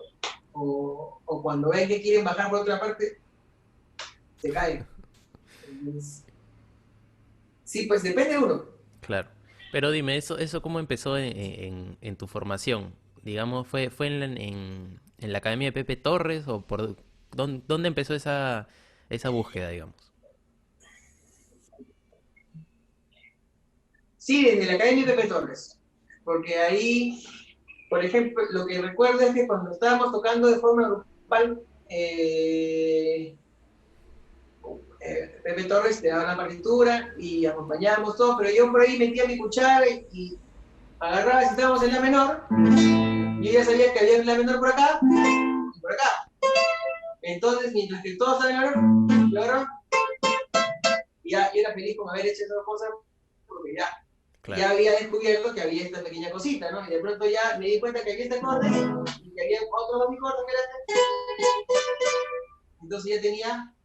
O cuando ven que quieren bajar por otra parte, se caen. Entonces, sí, pues depende de uno. Claro. Pero dime, ¿eso cómo empezó en tu formación? Digamos, ¿fue en la Academia de Pepe Torres o por dónde empezó esa búsqueda, digamos? Sí, desde la Academia de Pepe Torres. Porque ahí, por ejemplo, lo que recuerdo es que cuando estábamos tocando de forma grupal, Pepe Torres te daba la partitura y acompañábamos todo, pero yo por ahí metía mi cuchara y agarraba, si estábamos en la menor, yo ya sabía que había en la menor por acá y por acá. Entonces, mientras que todos lograron, ya yo era feliz con haber hecho esas cosas, porque Claro, ya había descubierto que había esta pequeña cosita, ¿no? Y de pronto ya me di cuenta que había este acorde y que había otro domicordo que era... Entonces ya tenía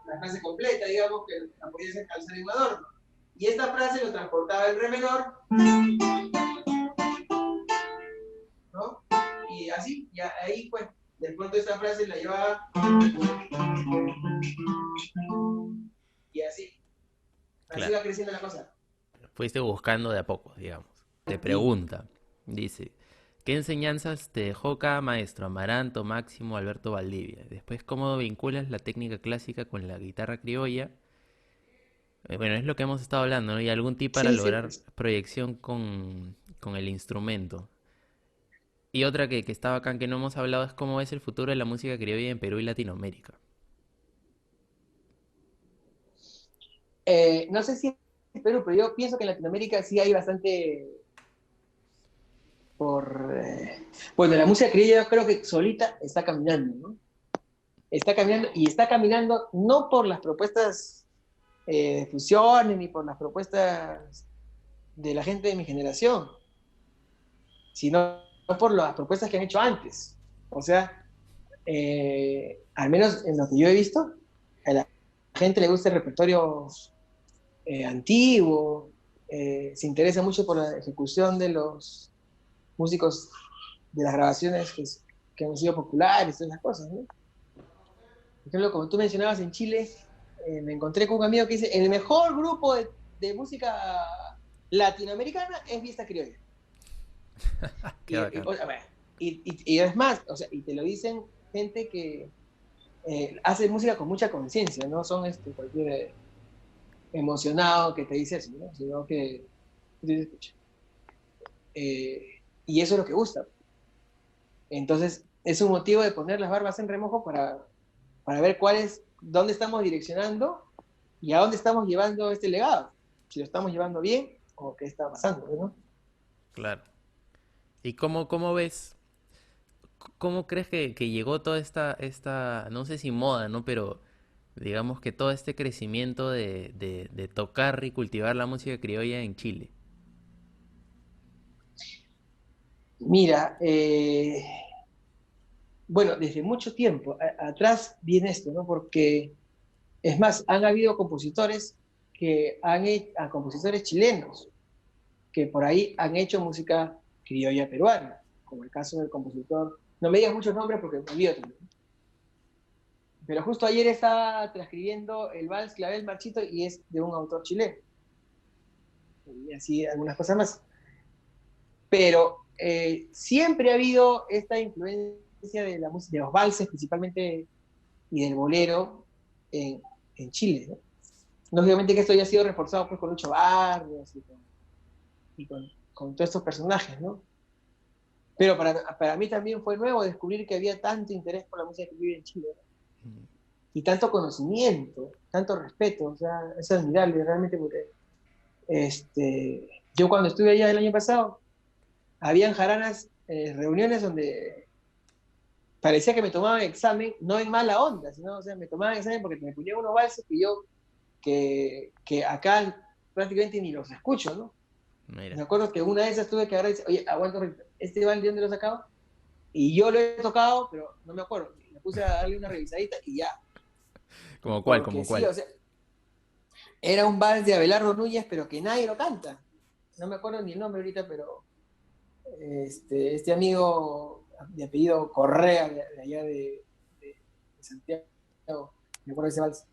la frase completa, digamos, que la podías calzar en un adorno. Y esta frase lo transportaba el re menor, ¿no? Y así, ya ahí pues, de pronto esta frase la llevaba y así, así claro. va creciendo la cosa. Fuiste buscando de a poco, digamos. Te Sí. pregunta, dice, ¿qué enseñanzas te dejó cada maestro? Amaranto, Máximo, Alberto Valdivia. Después, ¿cómo vinculas la técnica clásica con la guitarra criolla? Bueno, es lo que hemos estado hablando, ¿no? Y algún tip para Sí, sí, lograr pues. proyección con el instrumento. Y otra que estaba acá que no hemos hablado es cómo es el futuro de la música criolla en Perú y Latinoamérica. No sé si en Perú, pero yo pienso que en Latinoamérica sí hay bastante por... bueno, la música criolla yo creo que solita está caminando, ¿no? Está caminando y está caminando no por las propuestas de fusiones ni por las propuestas de la gente de mi generación, sino por las propuestas que han hecho antes. O sea, al menos en lo que yo he visto, a la gente le gusta el repertorio antiguo, se interesa mucho por la ejecución de los músicos de las grabaciones que han sido populares, todas esas cosas, ¿no? Por ejemplo, como tú mencionabas en Chile, me encontré con un amigo que dice, el mejor grupo de música latinoamericana es Fiesta Criolla. Qué bacán. Y es más, o sea, y te lo dicen gente que hace música con mucha conciencia, no son cualquier emocionado que te dice eso, ¿no? Sino que y eso es lo que gusta. Entonces, es un motivo de poner las barbas en remojo para ver dónde estamos direccionando y a dónde estamos llevando este legado. Si lo estamos llevando bien o qué está pasando, ¿no? Claro. ¿Y cómo ves, cómo crees que llegó toda esta, no sé si moda, ¿no? Pero digamos que todo este crecimiento de tocar y cultivar la música criolla en Chile. Mira, bueno, desde mucho tiempo atrás viene esto, ¿no? Porque, es más, han habido compositores a compositores chilenos que por ahí han hecho música criolla peruana, como el caso del compositor, no me digas muchos nombres porque me olvido también, pero justo ayer estaba transcribiendo el Vals Clavel Marchito y es de un autor chileno, y así algunas cosas más. Pero siempre ha habido esta influencia de la música, de los valses principalmente y del bolero en Chile, ¿no? Lógicamente que esto ya ha sido reforzado pues, con Lucho Barrios con todos estos personajes, ¿no? Pero para mí también fue nuevo descubrir que había tanto interés por la música que vive en Chile, ¿no? Y tanto conocimiento, tanto respeto, o sea, es admirable realmente porque yo cuando estuve allá el año pasado, habían jaranas, reuniones donde parecía que me tomaban examen, no en mala onda, sino, o sea, me tomaban examen porque me ponían unos valses que acá prácticamente ni los escucho, ¿no? Mira, Me acuerdo que una de esas tuve que agarrar y decir, oye, aguanta, ¿este vals de dónde lo sacaba? Y yo lo he tocado, pero no me acuerdo. Me puse a darle una revisadita y ya. ¿como cuál, Porque como sí, cuál? o sea, era un vals de Abelardo Núñez, pero que nadie lo canta. No me acuerdo ni el nombre ahorita, pero este amigo de apellido Correa, de allá de Santiago, me acuerdo de ese vals,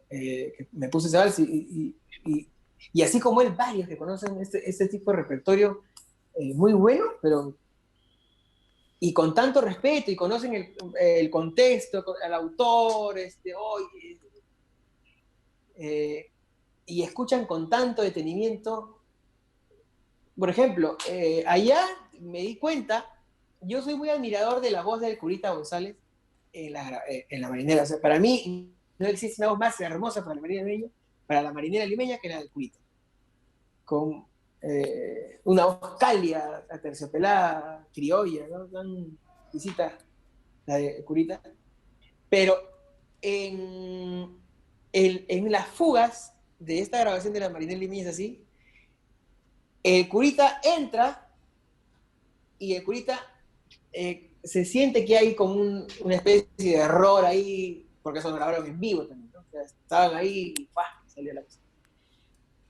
que me puse ese vals y así como él, varios que conocen este tipo de repertorio muy bueno, pero y con tanto respeto y conocen el contexto, al autor, hoy, eh, y escuchan con tanto detenimiento. Por ejemplo, allá me di cuenta, yo soy muy admirador de la voz del Curita González en la marinera. O sea, para mí no existe una voz más hermosa para la marinera limeña que la del Curita. Con una voz cálida, aterciopelada, criolla, ¿no? Tan visita. la de Curita, pero en, en las fugas de esta grabación de la Marinelli Mía es así, el Curita entra y el Curita se siente que hay como una especie de error ahí, porque eso lo grabaron en vivo también, ¿no? O sea, estaban ahí y ¡pah! Salió la cosa.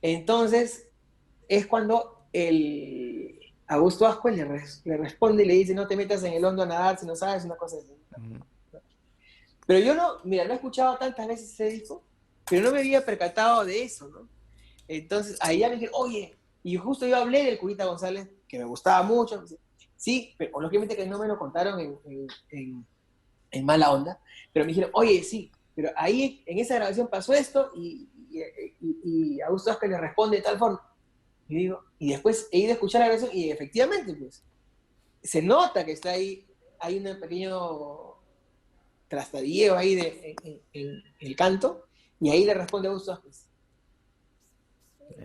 Entonces, es cuando el Augusto Ascuez le responde y le dice, no te metas en el hondo a nadar si no sabes una cosa así. Ujú. Pero yo no, mira, lo he escuchado tantas veces ese disco, pero no me había percatado de eso, ¿no? Entonces, ahí ya me dije, oye, y justo yo hablé del Curita González, que me gustaba mucho, sí, pero lógicamente que no me lo contaron en mala onda, pero me dijeron, oye, sí, pero ahí en esa grabación pasó esto y Augusto Ascuez le responde de tal forma. Y digo, y después he ido a escuchar la grabación y efectivamente, pues, se nota que está ahí, hay un pequeño trastadillo ahí en el canto, y ahí le responde a Augusto Ascuez.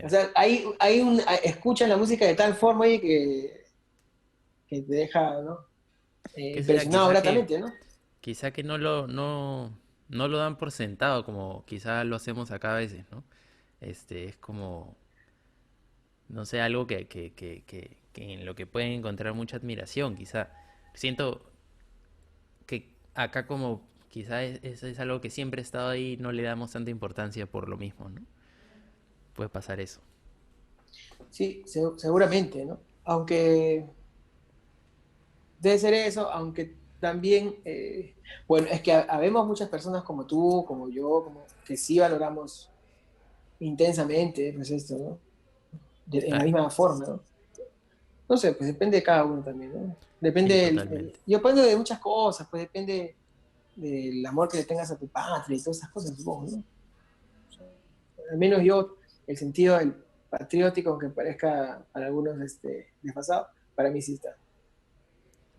O Eh, sea, escuchan la música de tal forma ahí que te deja, ¿no? ¿Qué será? Impresionado gratamente, ¿no? Quizá que no lo dan por sentado como quizá lo hacemos acá a veces, ¿no? Es como, no sé, algo que en lo que pueden encontrar mucha admiración, quizá. Siento que acá como quizá es algo que siempre ha estado ahí, no le damos tanta importancia por lo mismo, ¿no? Puede pasar eso. Sí, seguramente, ¿no? Aunque debe ser eso, aunque también, bueno, es que habemos muchas personas como tú, como yo, que sí valoramos intensamente, pues esto, ¿no? En la Claro, misma forma, ¿no? No sé, pues depende de cada uno también, ¿no? sí, Depende, totalmente. yo depende de muchas cosas, pues depende del amor que le tengas a tu patria y todas esas cosas, supongo, ¿no? Al menos yo, el sentido del patriótico, aunque parezca para algunos desfasado, para mí sí está.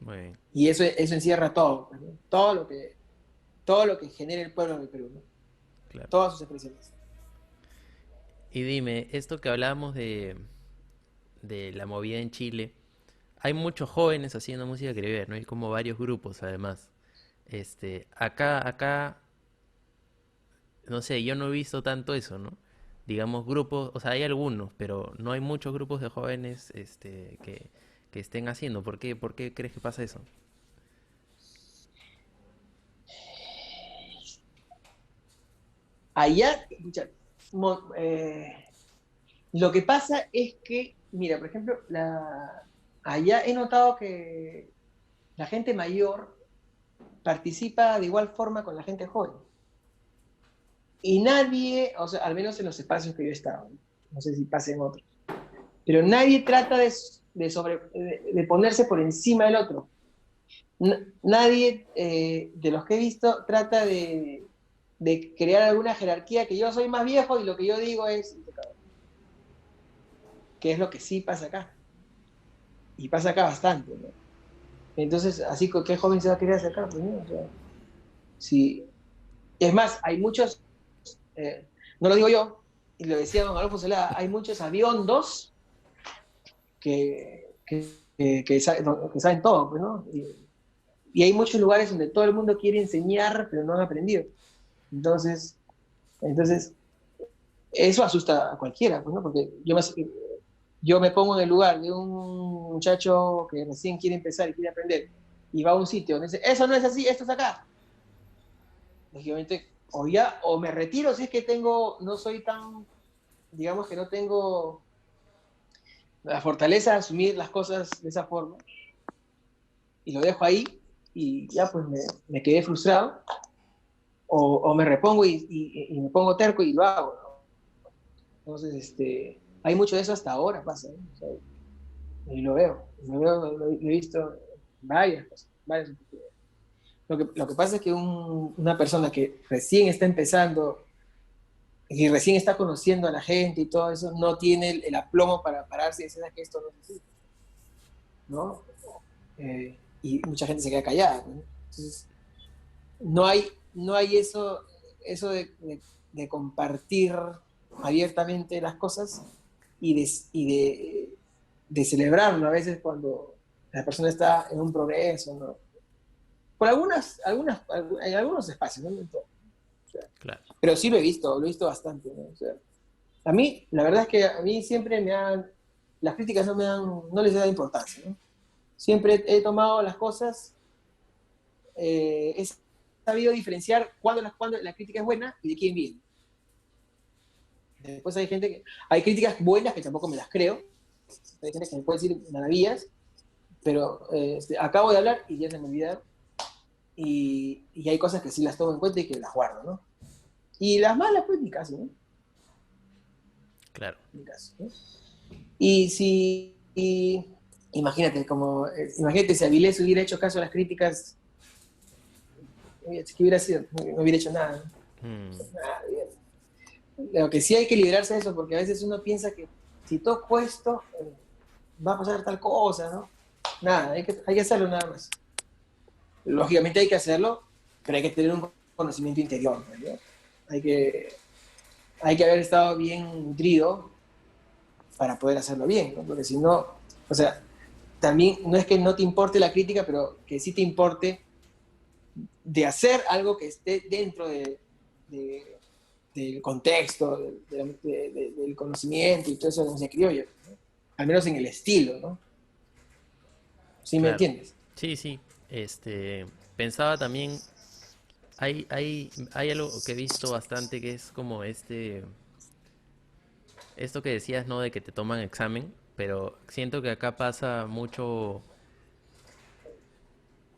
Muy bien, Y eso encierra todo, pues, ¿no? Todo lo que genera el pueblo del Perú, ¿no? claro. Todas sus expresiones. Y dime, esto que hablábamos de la movida en Chile, hay muchos jóvenes haciendo música criolla, ¿no? Hay como varios grupos además. Acá, no sé, yo no he visto tanto eso, ¿no? Digamos grupos, o sea, hay algunos, pero no hay muchos grupos de jóvenes, que estén haciendo. ¿Por qué crees que pasa eso? Allá, escucha, mo- eh, lo que pasa es que, mira, por ejemplo, allá he notado que la gente mayor participa de igual forma con la gente joven. Y nadie, o sea, al menos en los espacios que yo he estado, no sé si pasa en otros, pero nadie trata de ponerse por encima del otro. Nadie de los que he visto trata de crear alguna jerarquía que yo soy más viejo y lo que yo digo es, que es lo que sí pasa acá. Y pasa acá bastante, ¿no? Entonces, así que qué joven se va a querer acercar, pues, ¿no? O sea, si, es más, hay muchos, no lo digo yo, y lo decía don Adolfo Celada, hay muchos aviondos que saben todo, pues, ¿no? Y hay muchos lugares donde todo el mundo quiere enseñar, pero no han aprendido. Entonces, entonces eso asusta a cualquiera, pues, ¿no? Porque yo me pongo en el lugar de un muchacho que recién quiere empezar y quiere aprender, y va a un sitio donde dice, eso no es así, esto es acá. Lógicamente, o me retiro si es que no soy tan, digamos que no tengo la fortaleza de asumir las cosas de esa forma, y lo dejo ahí, y ya pues me quedé frustrado, o me repongo y me pongo terco y lo hago, ¿no? Entonces, hay mucho de eso hasta ahora, pasa, ¿no? O sea, y lo he visto varias cosas, varias oportunidades. Lo que pasa es que una persona que recién está empezando y recién está conociendo a la gente y todo eso, no tiene el aplomo para pararse y decir que esto no es así, ¿no? Y mucha gente se queda callada, ¿no? Entonces, no hay eso de compartir abiertamente las cosas y de celebrarlo a veces cuando la persona está en un progreso, ¿no? por en algunos espacios, ¿no? En todo. O sea, Claro. pero sí lo he visto bastante, ¿no? O sea, a mí, la verdad es que a mí siempre las críticas no les da importancia, ¿no? Siempre he tomado las cosas, he sabido diferenciar cuándo la crítica es buena y de quién viene. Después hay críticas buenas que tampoco me las creo, hay gente que me puede decir maravillas, pero acabo de hablar y ya se me olvidaron, y hay cosas que sí las tomo en cuenta y que las guardo, ¿no? Y las malas, pues, ni caso, ¿no? Claro. Ni caso, ¿no? Y imagínate si Avilés hubiera hecho caso a las críticas, ¿qué hubiera sido? No hubiera hecho nada, Mm, ¿no? Nada, lo que sí hay que librarse de eso, porque a veces uno piensa que si toco esto, va a pasar tal cosa, ¿no? Nada, hay que hacerlo nada más. Lógicamente hay que hacerlo, pero hay que tener un conocimiento interior, ¿no? Hay que, hay que haber estado bien nutrido para poder hacerlo bien, ¿no? Porque si no, o sea, también no es que no te importe la crítica, pero que sí te importe de hacer algo que esté dentro de, del contexto, del conocimiento y todo eso de música criolla, ¿no? Al menos en el estilo, ¿no? ¿Sí me claro. entiendes? Sí, sí. Pensaba también, hay algo que he visto bastante que es como esto que decías, ¿no? De que te toman examen, pero siento que acá pasa mucho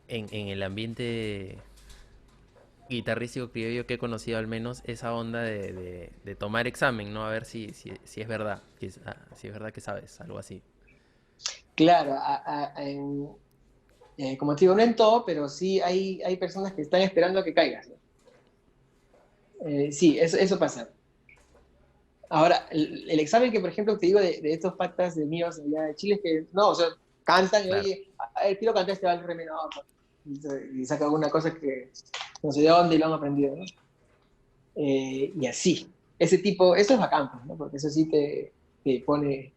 en el ambiente guitarrístico criollo que he conocido al menos esa onda de tomar examen, ¿no? A ver si es verdad, si es verdad que sabes, algo así. Claro, como te digo, no en todo, pero sí hay personas que están esperando a que caigas, ¿no? Sí, eso pasa. Ahora, el examen que, por ejemplo, te digo de estos pactas de míos allá de Chile es que, no, o sea, cantan y, Claro, oye, a ver, quiero cantar este Valre menor, y saca alguna cosa que no sé de dónde y lo han aprendido, ¿no? Y así. Eso es bacán, pues, ¿no? Porque eso sí te pone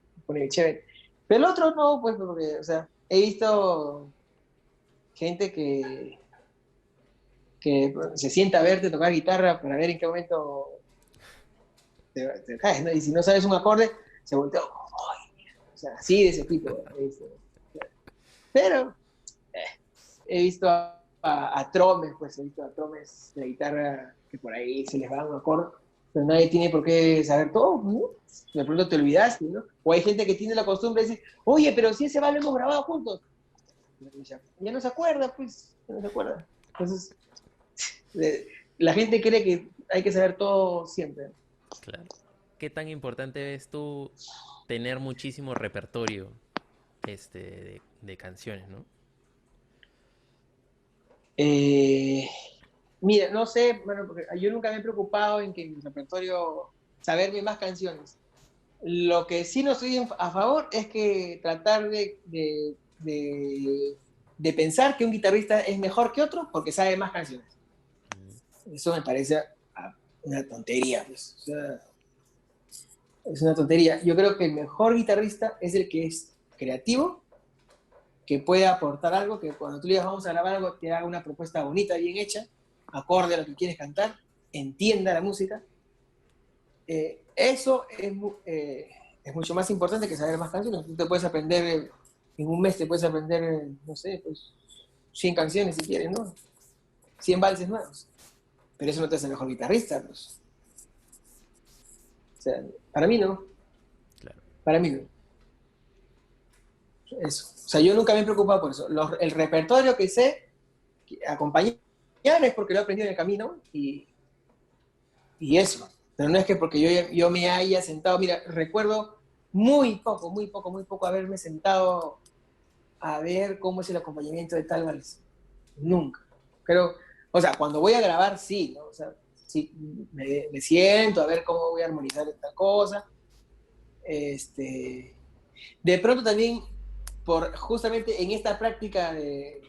chévere. Pero el otro no, pues, porque, o sea, he visto gente que se sienta a verte tocar guitarra para ver en qué momento te caes, ¿no? Y si no sabes un acorde, se voltea, ¡ay! O sea, así de ese tipo. Pero he visto a tromes, pues he visto a tromes de la guitarra que por ahí se les va un acorde, pero nadie tiene por qué saber todo, ¿no? De pronto te olvidaste, ¿no? O hay gente que tiene la costumbre de decir, oye, pero si ese va lo hemos grabado juntos. Ya no se acuerda, pues, ya no se acuerda. Entonces, eh, la gente cree que hay que saber todo siempre. claro. ¿Qué tan importante es tú tener muchísimo repertorio de canciones, ¿no? Eh, Mira, no sé, bueno, porque yo nunca me he preocupado en que en mi repertorio saberme más canciones. Lo que sí no estoy a favor es que tratar de pensar que un guitarrista es mejor que otro porque sabe más canciones. Mm, Eso me parece una tontería, pues. O sea, es una tontería. Yo creo que el mejor guitarrista es el que es creativo, que puede aportar algo, que cuando tú le digas vamos a grabar algo, te haga una propuesta bonita, bien hecha, acorde a lo que quieres cantar, entienda la música. Eso es mucho más importante que saber más canciones. Tú te puedes aprender, en un mes te puedes aprender, no sé, pues 100 canciones si quieres, ¿no? 100 valses nuevos. Pero eso no te hace mejor guitarrista, pues. O sea, para mí no, claro. para mí no. Eso. O sea, yo nunca me he preocupado por eso. El repertorio que sé acompañar es porque lo he aprendido en el camino y eso. Pero no es que porque yo me haya sentado, mira, recuerdo muy poco haberme sentado a ver cómo es el acompañamiento de tal vals. Nunca. Pero, o sea, cuando voy a grabar, sí, ¿no? O sea, sí, me siento a ver cómo voy a armonizar esta cosa. Este, de pronto también, justamente en esta práctica de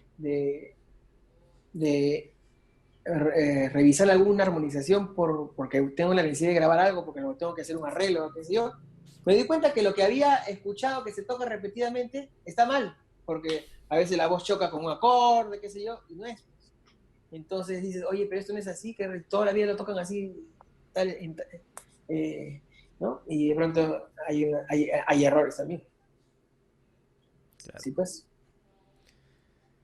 revisar alguna armonización porque tengo la necesidad de grabar algo, porque tengo que hacer un arreglo, qué sé yo, me di cuenta que lo que había escuchado que se toca repetidamente está mal, porque a veces la voz choca con un acorde, qué sé yo, y no es. Entonces dices, oye, pero esto no es así, que toda la vida lo tocan así, tal, eh, ¿no? Y de pronto hay errores también. Claro. Sí, pues.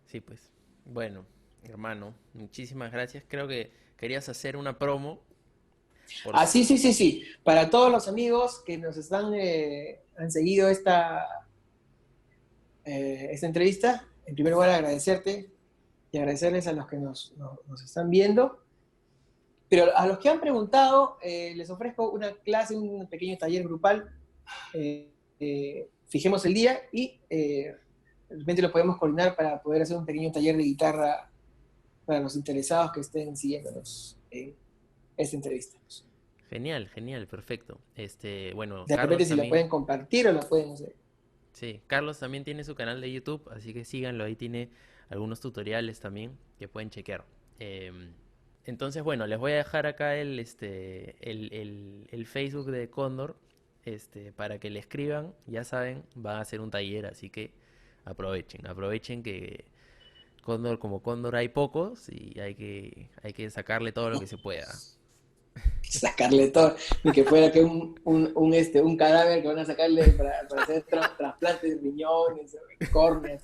Sí, pues. Bueno, hermano, muchísimas gracias. Creo que querías hacer una promo por... Ah, sí, sí, sí, sí. Para todos los amigos que nos han seguido esta entrevista, en primer lugar agradecerte y agradecerles a los que nos están viendo. Pero a los que han preguntado, les ofrezco una clase, un pequeño taller grupal. Fijemos el día y de repente lo podemos coordinar para poder hacer un pequeño taller de guitarra para los interesados que estén siguiéndonos en esta entrevista. Genial, genial, perfecto. Bueno, De repente Carlos si lo también, pueden compartir o lo pueden hacer. sí, Carlos también tiene su canal de YouTube, así que síganlo, ahí tiene algunos tutoriales también que pueden chequear. Em, entonces, bueno, les voy a dejar acá el Facebook de Cóndor, para que le escriban, ya saben, van a hacer un taller, así que aprovechen, aprovechen que Cóndor, como Cóndor hay pocos y hay que sacarle todo lo que se pueda. Sacarle todo, ni que fuera que un cadáver que van a sacarle para hacer trasplantes de riñones, córneas.